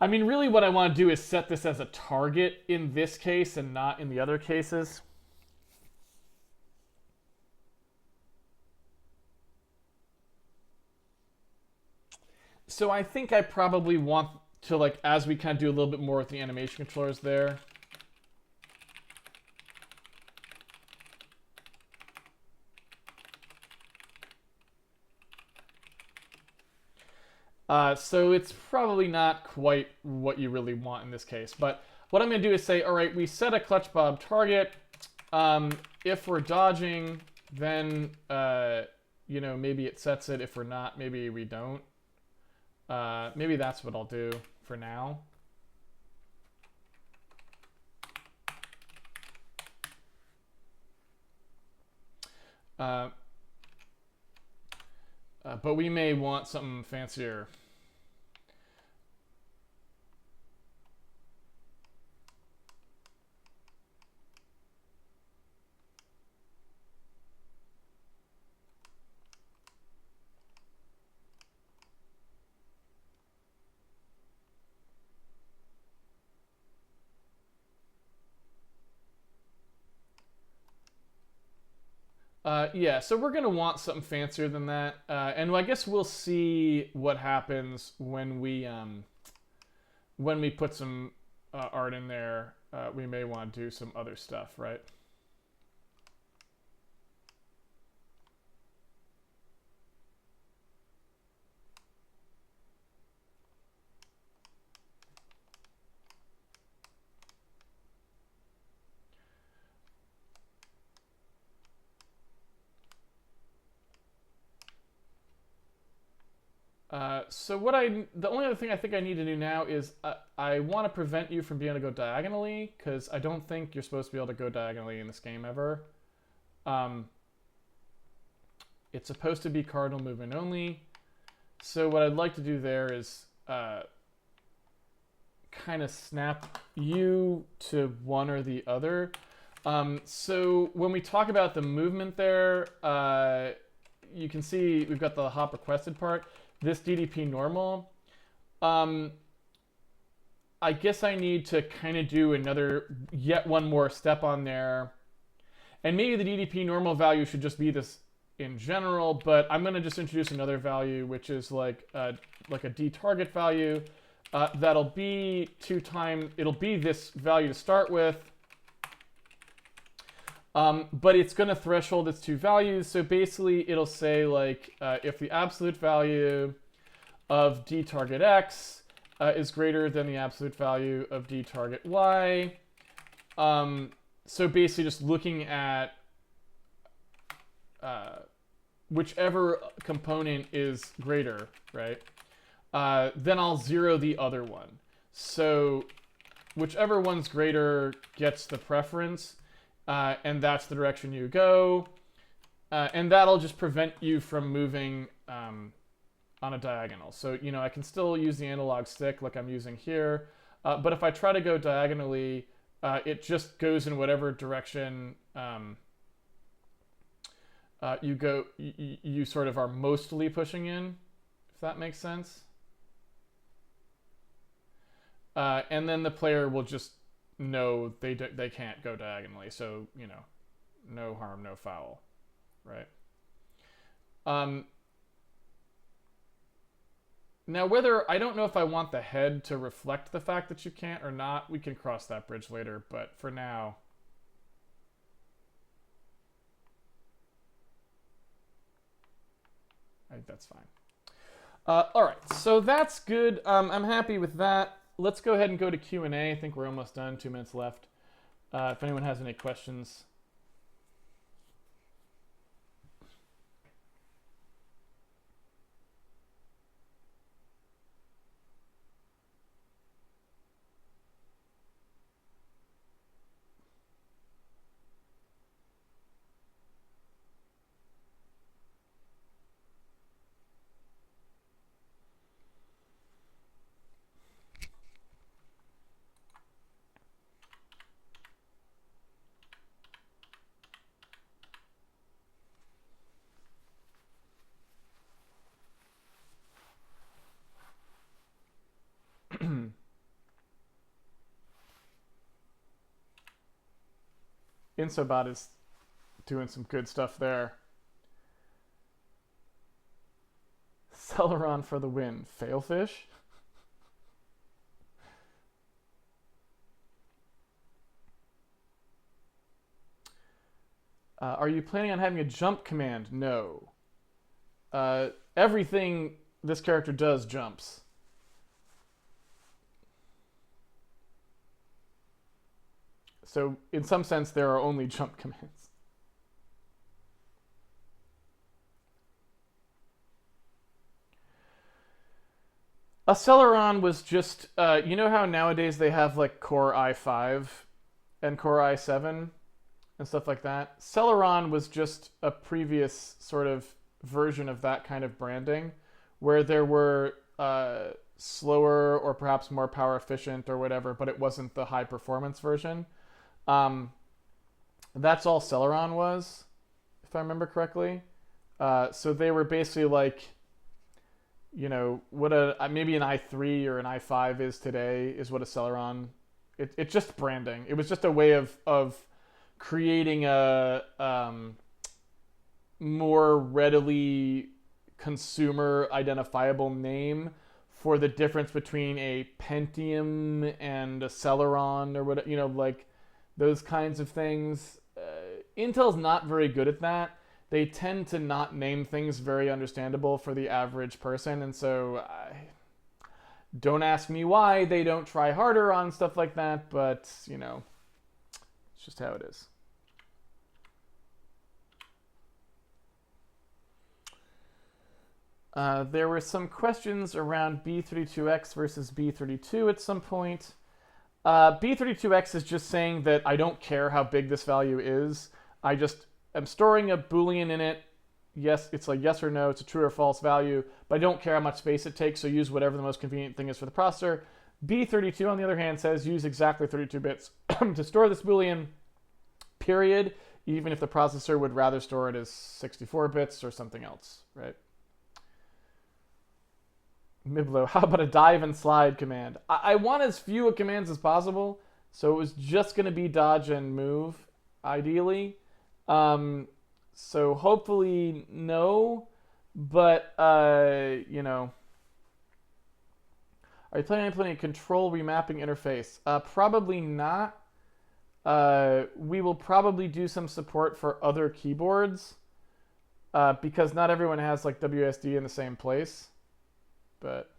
I mean, really what I want to do is set this as a target in this case and not in the other cases. So I think I probably want to, like, as we kind of do a little bit more with the animation controllers there. So it's probably not quite what you really want in this case. But what I'm going to do is say, all right, we set a clutch bob target. If we're dodging, then, you know, maybe it sets it. If we're not, maybe we don't. Maybe that's what I'll do for now. But we may want something fancier. Yeah, so we're going to want something fancier than that. And I guess we'll see what happens when we put some art in there. We may want to do some other stuff, right? So the only other thing I think I need to do now is I want to prevent you from being able to go diagonally, because I don't think you're supposed to be able to go diagonally in this game ever. It's supposed to be cardinal movement only. So what I'd like to do there is kind of snap you to one or the other. So when we talk about the movement there, you can see we've got the hop requested part. This DDP normal, I guess I need to kind of do yet one more step on there. And maybe the DDP normal value should just be this in general, but I'm going to just introduce another value, which is like a D target value. That'll be it'll be this value to start with. But it's going to threshold its two values. So basically it'll say, like, if the absolute value of d target x is greater than the absolute value of d target y. So basically just looking at whichever component is greater, right? Then I'll zero the other one. So whichever one's greater gets the preference, and that's the direction you go. And that'll just prevent you from moving on a diagonal. So, you know, I can still use the analog stick like I'm using here, but if I try to go diagonally, it just goes in whatever direction you sort of are mostly pushing in, if that makes sense. And then the player will just know they can't go diagonally. So, you know, no harm, no foul, right? Now, I don't know if I want the head to reflect the fact that you can't or not. We can cross that bridge later, but for now, I think that's fine. All right, so that's good. I'm happy with that. Let's go ahead and go to Q&A. I think we're almost done, 2 minutes left. If anyone has any questions. Insobot is doing some good stuff there. Celeron for the win. Failfish? Are you planning on having a jump command? No. Everything this character does jumps. So in some sense, there are only jump commands. A Celeron was just, you know how nowadays they have like Core i5 and Core i7 and stuff like that? Celeron was just a previous sort of version of that kind of branding where there were slower or perhaps more power efficient or whatever, but it wasn't the high performance version. That's all Celeron was, if I remember correctly. So they were basically like, you know, what maybe an i3 or an i5 is today is what a Celeron. It's just branding. It was just a way of creating a more readily consumer identifiable name for the difference between a Pentium and a Celeron or whatever, you know, like those kinds of things. Intel's not very good at that. They tend to not name things very understandable for the average person, and so don't ask me why they don't try harder on stuff like that, but, you know, it's just how it is. There were some questions around B32X versus B32 at some point. B32X is just saying that I don't care how big this value is. I just am storing a Boolean in it. Yes, it's like yes or no. It's a true or false value, but I don't care how much space it takes, so use whatever the most convenient thing is for the processor. B32, on the other hand, says use exactly 32 bits to store this Boolean, period, even if the processor would rather store it as 64 bits or something else, right? Miblo, how about a dive and slide command? I want as few commands as possible, so it was just going to be dodge and move, ideally. So hopefully no, but, you know. Are you planning on implementing a control remapping interface? Probably not. We will probably do some support for other keyboards, because not everyone has like WSD in the same place. but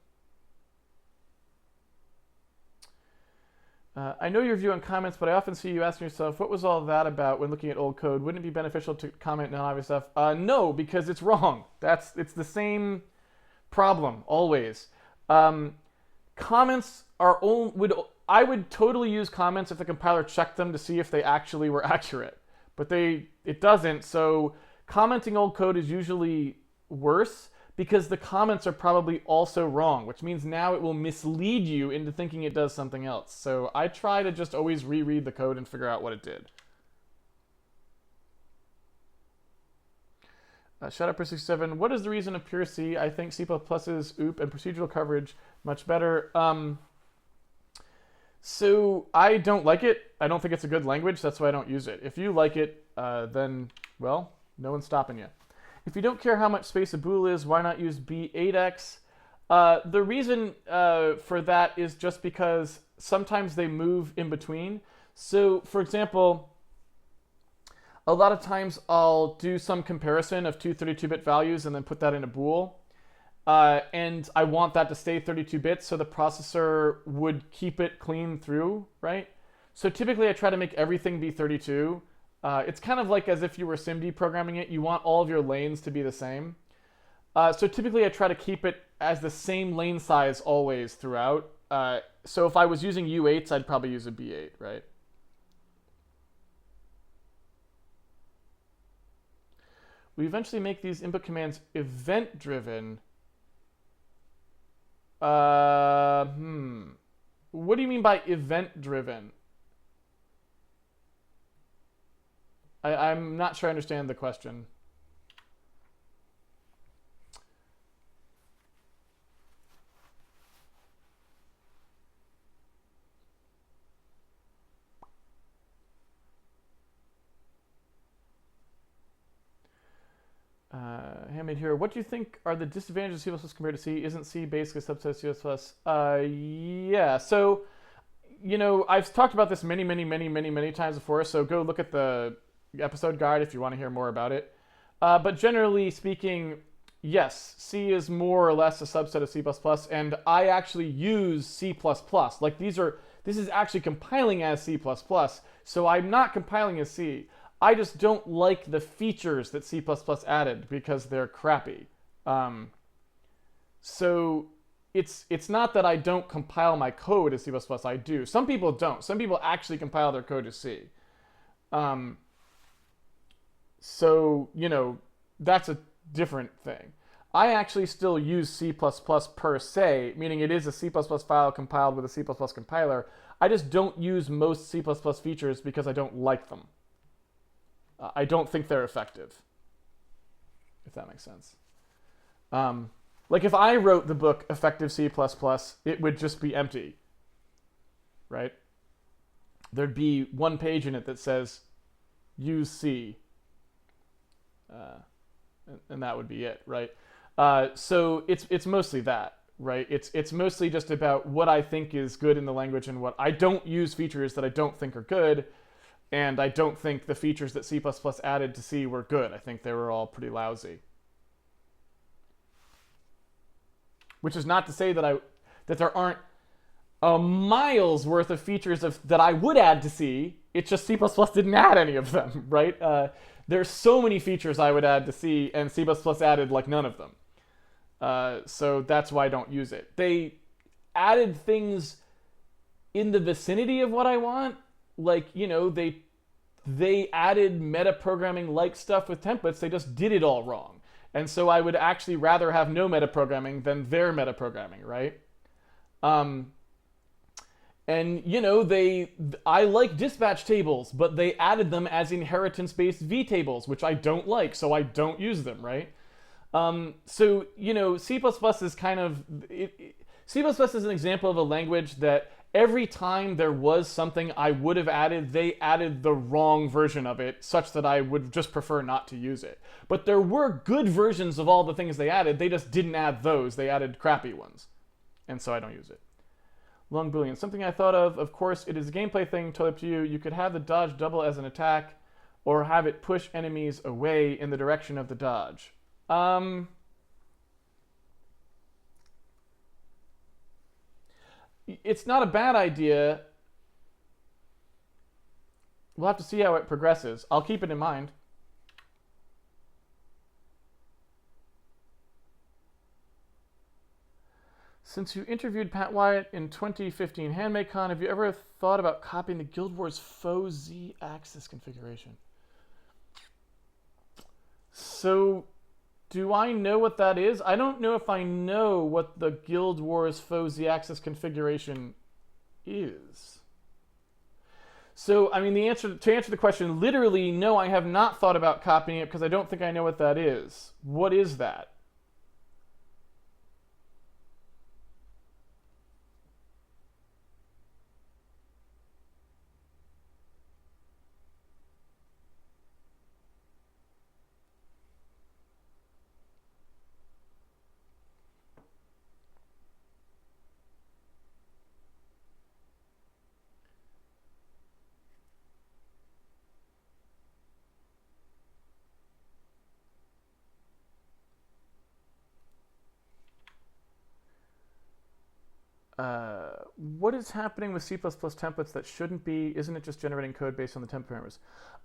I know your view on comments, but I often see you asking yourself, what was all that about when looking at old code? Wouldn't it be beneficial to comment non-obvious stuff? No, because it's wrong. It's the same problem always. Comments are I would totally use comments if the compiler checked them to see if they actually were accurate, but it doesn't. So commenting old code is usually worse because the comments are probably also wrong, which means now it will mislead you into thinking it does something else. So I try to just always reread the code and figure out what it did. Shout out for 67. What is the reason of pure C? I think C++'s OOP and procedural coverage much better. So I don't like it. I don't think it's a good language. That's why I don't use it. If you like it, then, well, no one's stopping you. If you don't care how much space a bool is, why not use B8x? The reason for that is just because sometimes they move in between. So, for example, a lot of times I'll do some comparison of two 32-bit values and then put that in a bool. And I want that to stay 32 bits, so the processor would keep it clean through, right? So typically I try to make everything be 32. It's kind of like as if you were SIMD programming it. You want all of your lanes to be the same. So typically I try to keep it as the same lane size always throughout. So if I was using U8s, I'd probably use a B8, right? We eventually make these input commands event-driven. What do you mean by event-driven? I'm not sure I understand the question. Handmade here. What do you think are the disadvantages of C++ compared to C? Isn't C basically a subset of C++? Yeah. So, you know, I've talked about this many times before. So go look at the episode guide if you want to hear more about it. But generally speaking, yes, C is more or less a subset of C++, and I actually use C++. Like this is actually compiling as C++. So I'm not compiling as C. I just don't like the features that C++ added because they're crappy. So it's not that I don't compile my code as C++. I do. Some people don't. Some people actually compile their code as C. So, you know, that's a different thing. I actually still use C++ per se, meaning it is a C++ file compiled with a C++ compiler. I just don't use most C++ features because I don't like them. I don't think they're effective, if that makes sense. Like if I wrote the book Effective C++, it would just be empty, right? There'd be one page in it that says, use C, and that would be it, right? So it's mostly that, right? It's mostly just about what I think is good in the language and what I don't use features that I don't think are good. And I don't think the features that C++ added to C were good. I think they were all pretty lousy. Which is not to say that there aren't a mile's worth of features that I would add to C. It's just C++ didn't add any of them, right? There's so many features I would add to C, and C++ added like none of them. So that's why I don't use it. They added things in the vicinity of what I want. Like, you know, they added metaprogramming like stuff with templates. They just did it all wrong. And so I would actually rather have no metaprogramming than their metaprogramming, right? And, you know, I like dispatch tables, but they added them as inheritance-based vtables, which I don't like, so I don't use them, right? So, you know, C++ is kind of... C++ is an example of a language that every time there was something I would have added, they added the wrong version of it, such that I would just prefer not to use it. But there were good versions of all the things they added. They just didn't add those. They added crappy ones. And so I don't use it. Long Boolean. Something I thought of course, it is a gameplay thing, totally up to you. You could have the dodge double as an attack, or have it push enemies away in the direction of the dodge. it's not a bad idea. We'll have to see how it progresses. I'll keep it in mind. Since you interviewed Pat Wyatt in 2015 Handmade Con, have you ever thought about copying the Guild Wars faux Z-axis configuration? So, do I know what that is? I don't know if I know what the Guild Wars faux Z-axis configuration is. So, I mean, to answer the question, literally, no, I have not thought about copying it because I don't think I know what that is. What is that? What is happening with C++ templates that shouldn't be? Isn't it just generating code based on the template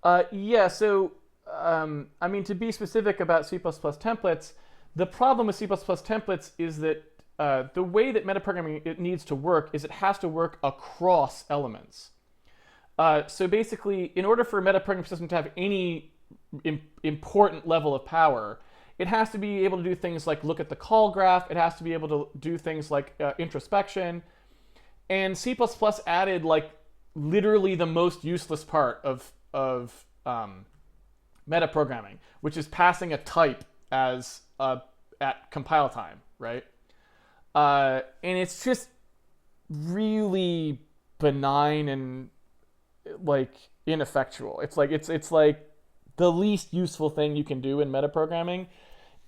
parameters? Yeah, so, I mean, to be specific about C++ templates, the problem with C++ templates is that the way that metaprogramming it needs to work is it has to work across elements. So basically, in order for a metaprogramming system to have any important level of power, it has to be able to do things like look at the call graph. It has to be able to do things like introspection. And C++ added like literally the most useless part of metaprogramming, which is passing a type as at compile time, right? And it's just really benign and like ineffectual. It's like the least useful thing you can do in metaprogramming.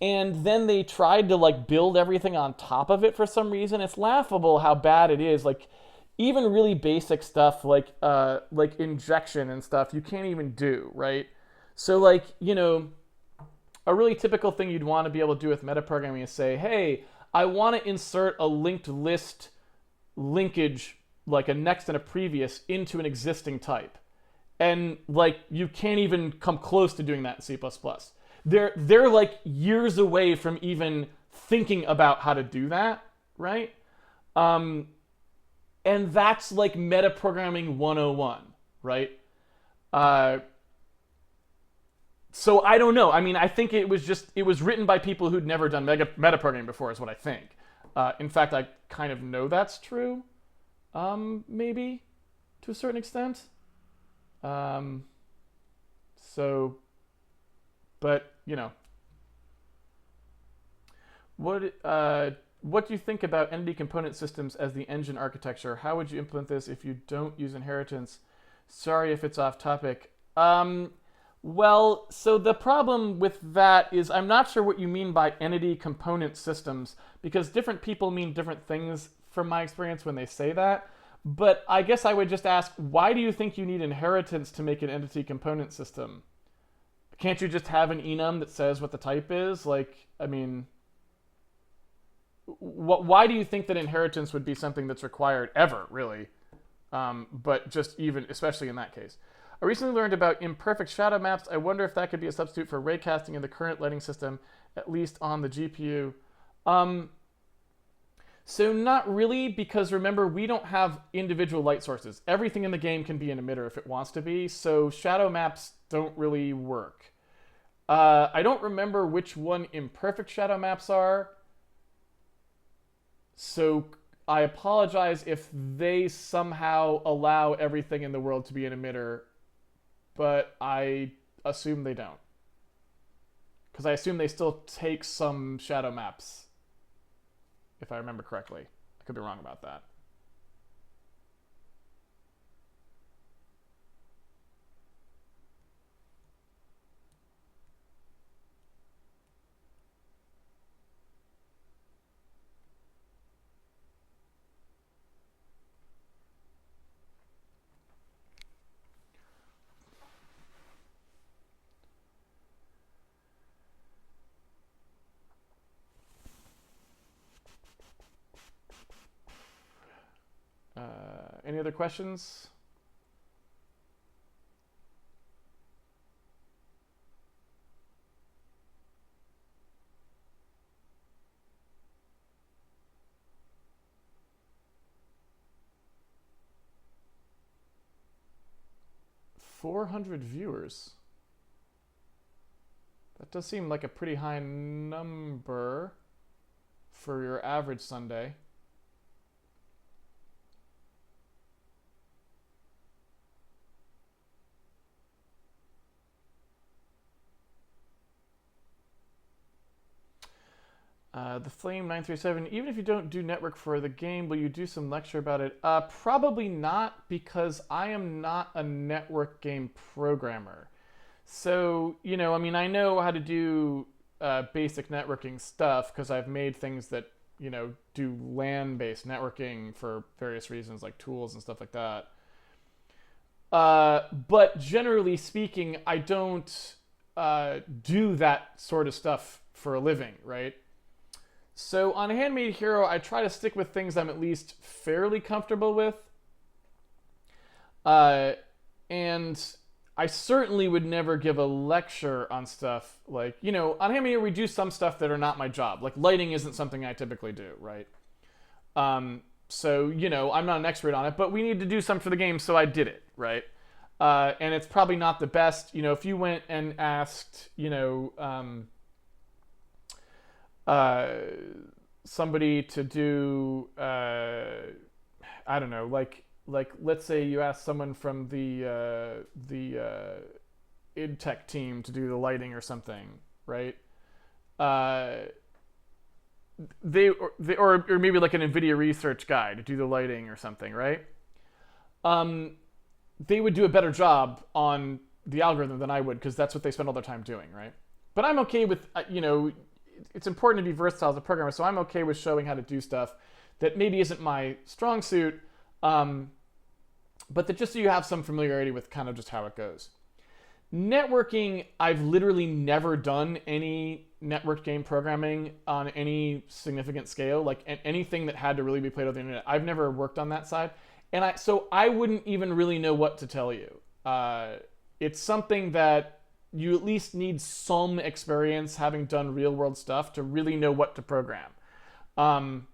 And then they tried to like build everything on top of it for some reason. It's laughable how bad it is. Like even really basic stuff like injection and stuff you can't even do, right? So like, you know, a really typical thing you'd want to be able to do with metaprogramming is say, hey, I want to insert a linked list linkage, like a next and a previous, into an existing type. And like you can't even come close to doing that in C++. They're like years away from even thinking about how to do that, right? And that's like metaprogramming 101, right? So I don't know. I mean, I think it was written by people who'd never done metaprogramming before, is what I think. In fact, I kind of know that's true, maybe to a certain extent. So, but you know, what do you think about entity component systems as the engine architecture? How would you implement this if you don't use inheritance? Sorry if it's off topic. Well, so the problem with that is I'm not sure what you mean by entity component systems, because different people mean different things from my experience when they say that. But I guess I would just ask, why do you think you need inheritance to make an entity component system? Can't you just have an enum that says what the type is? Like, I mean, why do you think that inheritance would be something that's required ever, really? But just even, especially in that case. I recently learned about imperfect shadow maps. I wonder if that could be a substitute for raycasting in the current lighting system, at least on the GPU. So not really, because remember, we don't have individual light sources. Everything in the game can be an emitter if it wants to be, so shadow maps don't really work. I don't remember which one imperfect shadow maps are, so I apologize if they somehow allow everything in the world to be an emitter, but I assume they don't. Because I assume they still take some shadow maps, if I remember correctly. I could be wrong about that. Any other questions? $400 viewers. That does seem like a pretty high number for your average Sunday. The Flame 937, even if you don't do network for the game, will you do some lecture about it? Probably not, because I am not a network game programmer. So, you know, I mean, I know how to do basic networking stuff because I've made things that, you know, do LAN-based networking for various reasons, like tools and stuff like that. But generally speaking, I don't do that sort of stuff for a living, right? So on Handmade Hero, I try to stick with things I'm at least fairly comfortable with. And I certainly would never give a lecture on stuff like, you know, on Handmade Hero, we do some stuff that are not my job. Like lighting isn't something I typically do, right? So, you know, I'm not an expert on it, but we need to do some for the game, so I did it, right? And it's probably not the best. You know, if you went and asked, you know, somebody to do, I don't know, like let's say you ask someone from the id tech team to do the lighting or something, right? They or maybe like an NVIDIA research guy to do the lighting or something, right? They would do a better job on the algorithm than I would, because that's what they spend all their time doing, right? But I'm okay with, you know, it's important to be versatile as a programmer, so I'm okay with showing how to do stuff that maybe isn't my strong suit, but that just so you have some familiarity with kind of just how it goes. Networking, I've literally never done any networked game programming on any significant scale, like anything that had to really be played over the internet. I've never worked on that side, and so I wouldn't even really know what to tell you. It's something that you at least need some experience having done real world stuff to really know what to program. And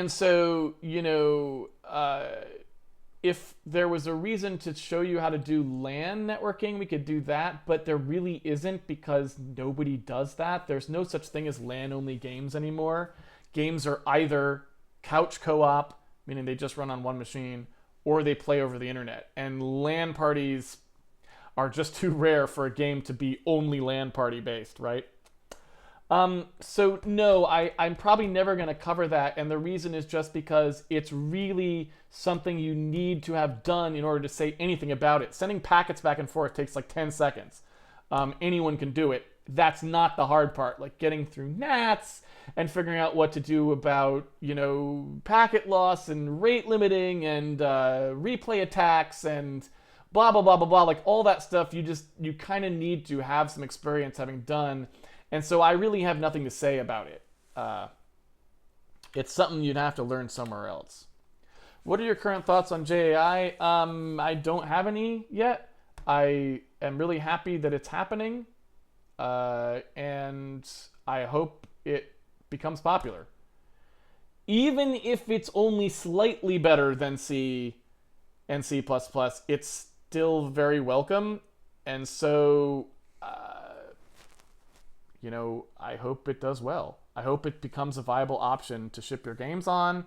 so, you know, if there was a reason to show you how to do LAN networking, we could do that, but there really isn't, because nobody does that. There's no such thing as LAN-only games anymore. Games are either couch co-op, meaning they just run on one machine, or they play over the internet. And LAN parties are just too rare for a game to be only LAN party based, right? So no, I'm probably never going to cover that, and the reason is just because it's really something you need to have done in order to say anything about it. Sending packets back and forth takes like 10 seconds. Anyone can do it. That's not the hard part, like getting through NATs and figuring out what to do about, you know, packet loss and rate limiting and replay attacks and blah, blah, blah, blah, blah. Like all that stuff, you kind of need to have some experience having done. And so I really have nothing to say about it. It's something you'd have to learn somewhere else. What are your current thoughts on JAI? I don't have any yet. I am really happy that it's happening. And I hope it becomes popular. Even if it's only slightly better than C and C++, it's still very welcome. And so, you know, I hope it does well. I hope it becomes a viable option to ship your games on.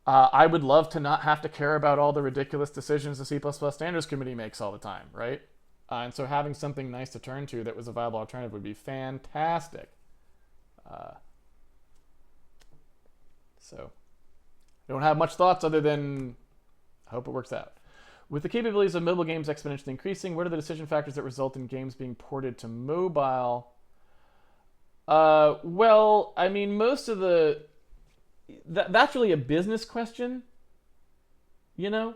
I would love to not have to care about all the ridiculous decisions the C++ Standards Committee makes all the time, right? And so having something nice to turn to that was a viable alternative would be fantastic. So I don't have much thoughts other than I hope it works out. With the capabilities of mobile games exponentially increasing, what are the decision factors that result in games being ported to mobile? Well, I mean, most of the... that's really a business question, you know?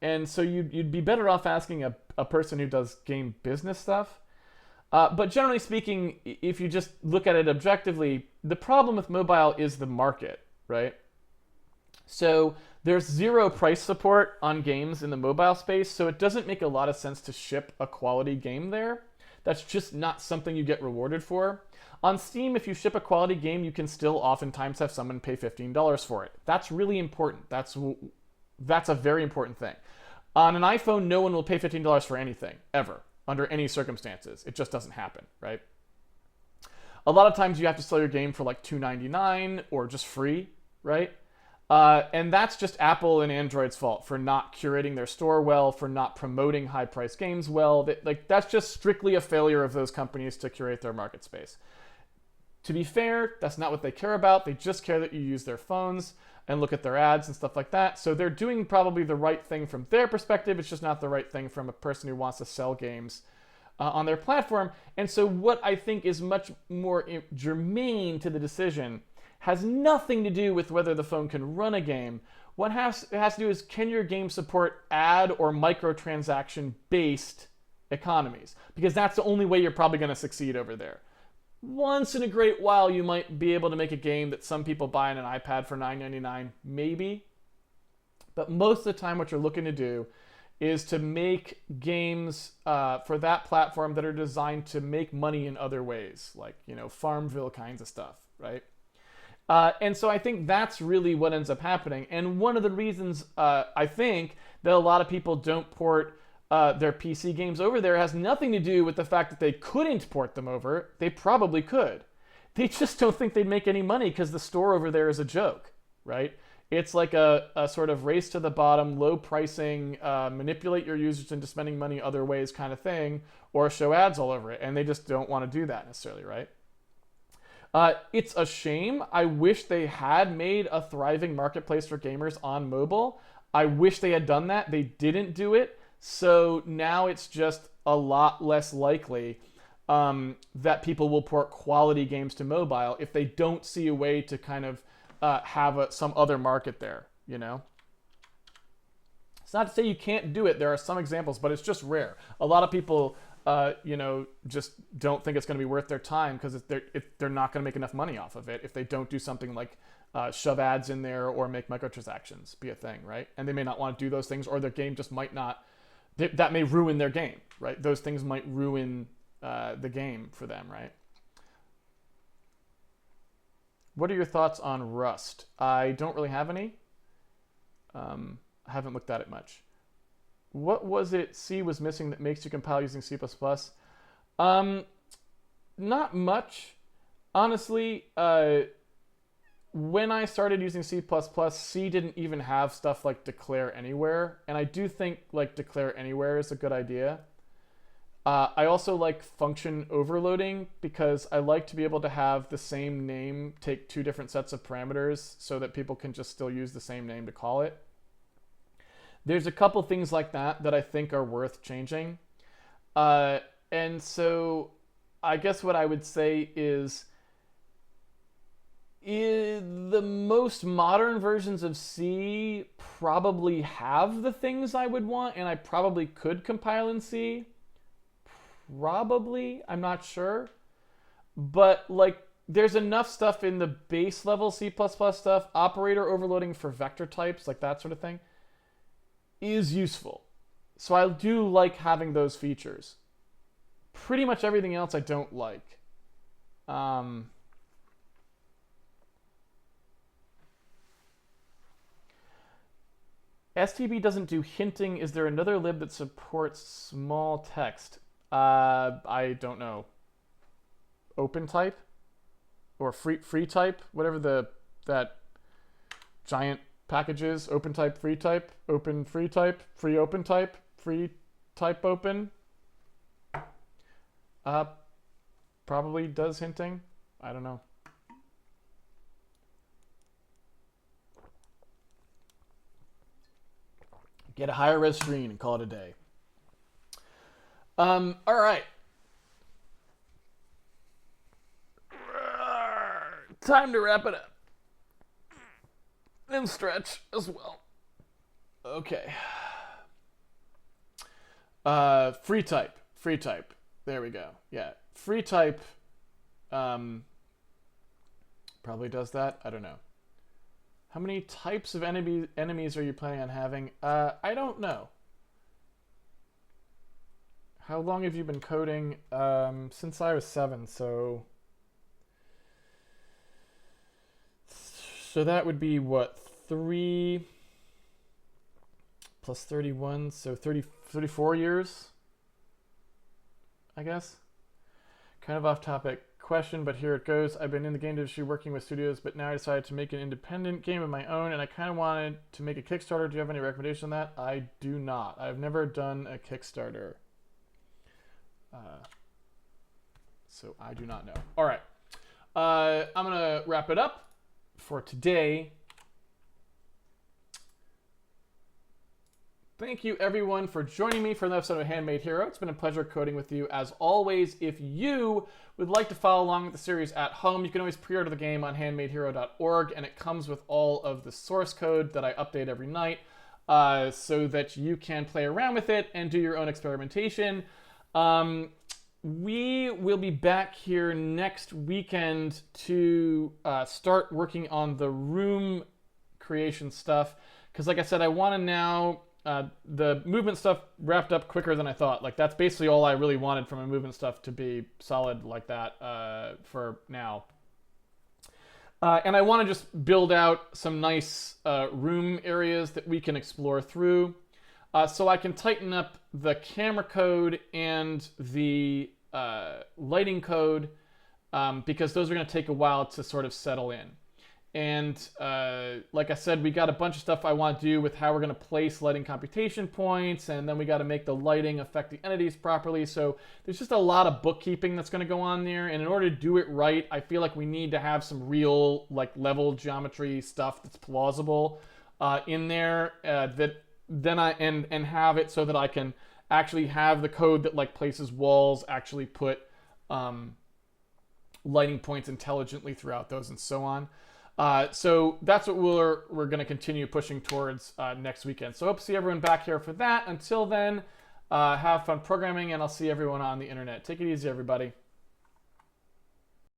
And so you'd be better off asking a person who does game business stuff. But generally speaking, if you just look at it objectively, the problem with mobile is the market, right? So there's zero price support on games in the mobile space, so it doesn't make a lot of sense to ship a quality game there. That's just not something you get rewarded for. On Steam, if you ship a quality game, you can still oftentimes have someone pay $15 for it. That's really important. That's a very important thing. On an iPhone, no one will pay $15 for anything, ever, under any circumstances. It just doesn't happen, right? A lot of times you have to sell your game for like $2.99 or just free, right? And that's just Apple and Android's fault for not curating their store well, for not promoting high-priced games well. That's just strictly a failure of those companies to curate their market space. To be fair, that's not what they care about. They just care that you use their phones and look at their ads and stuff like that. So they're doing probably the right thing from their perspective. It's just not the right thing from a person who wants to sell games on their platform. And so what I think is much more germane to the decision has nothing to do with whether the phone can run a game. What it has to do is, can your game support ad or microtransaction based economies? Because that's the only way you're probably going to succeed over there. Once in a great while, you might be able to make a game that some people buy on an iPad for $9.99, maybe. But most of the time, what you're looking to do is to make games for that platform that are designed to make money in other ways, like, Farmville kinds of stuff, right? And so I think that's really what ends up happening. And one of the reasons I think that a lot of people don't port their PC games over there has nothing to do with the fact that they couldn't port them over. They probably could. They just don't think they'd make any money because the store over there is a joke, right? It's like a sort of race to the bottom, low pricing, manipulate your users into spending money other ways kind of thing, or show ads all over it. And they just don't want to do that necessarily, right? It's a shame. I wish they had made a thriving marketplace for gamers on mobile. I wish they had done that. They didn't do it. So now it's just a lot less likely that people will port quality games to mobile if they don't see a way to kind of have some other market there, It's not to say you can't do it. There are some examples, but it's just rare. A lot of people just don't think it's going to be worth their time because they're not going to make enough money off of it if they don't do something like shove ads in there or make microtransactions be a thing, right? And they may not want to do those things, or their game just might not. That may ruin their game, right? Those things might ruin the game for them, right? What are your thoughts on Rust? I don't really have any. I haven't looked at it much. What was it C was missing that makes you compile using C++? Not much. Honestly, when I started using C++, C didn't even have stuff like declare anywhere. And I do think like declare anywhere is a good idea. I also like function overloading because I like to be able to have the same name take two different sets of parameters so that people can just still use the same name to call it. There's a couple things like that I think are worth changing. And so I guess what I would say is the most modern versions of C probably have the things I would want, and I probably could compile in C. Probably, I'm not sure. But like there's enough stuff in the base level C++ stuff, operator overloading for vector types, like that sort of thing, is useful. So I do like having those features. Pretty much everything else I don't like. STB doesn't do hinting. Is there another lib that supports small text? I don't know. OpenType? Or free type? Whatever that giant package is. OpenType, free type, open free type, free open type, free type open. Probably does hinting. I don't know. Get a higher res screen and call it a day. All right. Time to wrap it up. And stretch as well. Okay. Free type. There we go. Yeah. Free type probably does that. I don't know. How many types of enemies are you planning on having? I don't know. How long have you been coding? Since I was 7, so that would be what, 3 plus 31, so 34 years, I guess. Kind of off topic question, but here it goes. I've been in the game industry working with studios, but now I decided to make an independent game of my own, and I kind of wanted to make a Kickstarter. Do you have any recommendation on that? I do not. I've never done a Kickstarter. So I do not know. All right. I'm going to wrap it up for today. Thank you, everyone, for joining me for another episode of Handmade Hero. It's been a pleasure coding with you. As always, if you would like to follow along with the series at home, you can always pre-order the game on handmadehero.org, and it comes with all of the source code that I update every night so that you can play around with it and do your own experimentation. We will be back here next weekend to start working on the room creation stuff, because like I said, I want to now... the movement stuff wrapped up quicker than I thought. Like, that's basically all I really wanted from a movement stuff to be solid like that for now. And I want to just build out some nice room areas that we can explore through. So I can tighten up the camera code and the lighting code because those are going to take a while to sort of settle in. And like I said, we got a bunch of stuff I want to do with how we're going to place lighting computation points, and then we got to make the lighting affect the entities properly. So there's just a lot of bookkeeping that's going to go on there. And in order to do it right, I feel like we need to have some real like level geometry stuff that's plausible in there that then and have it so that I can actually have the code that like places walls actually put lighting points intelligently throughout those and so on. So that's what we're going to continue pushing towards next weekend. So I hope to see everyone back here for that. Until then, have fun programming, and I'll see everyone on the internet. Take it easy, everybody.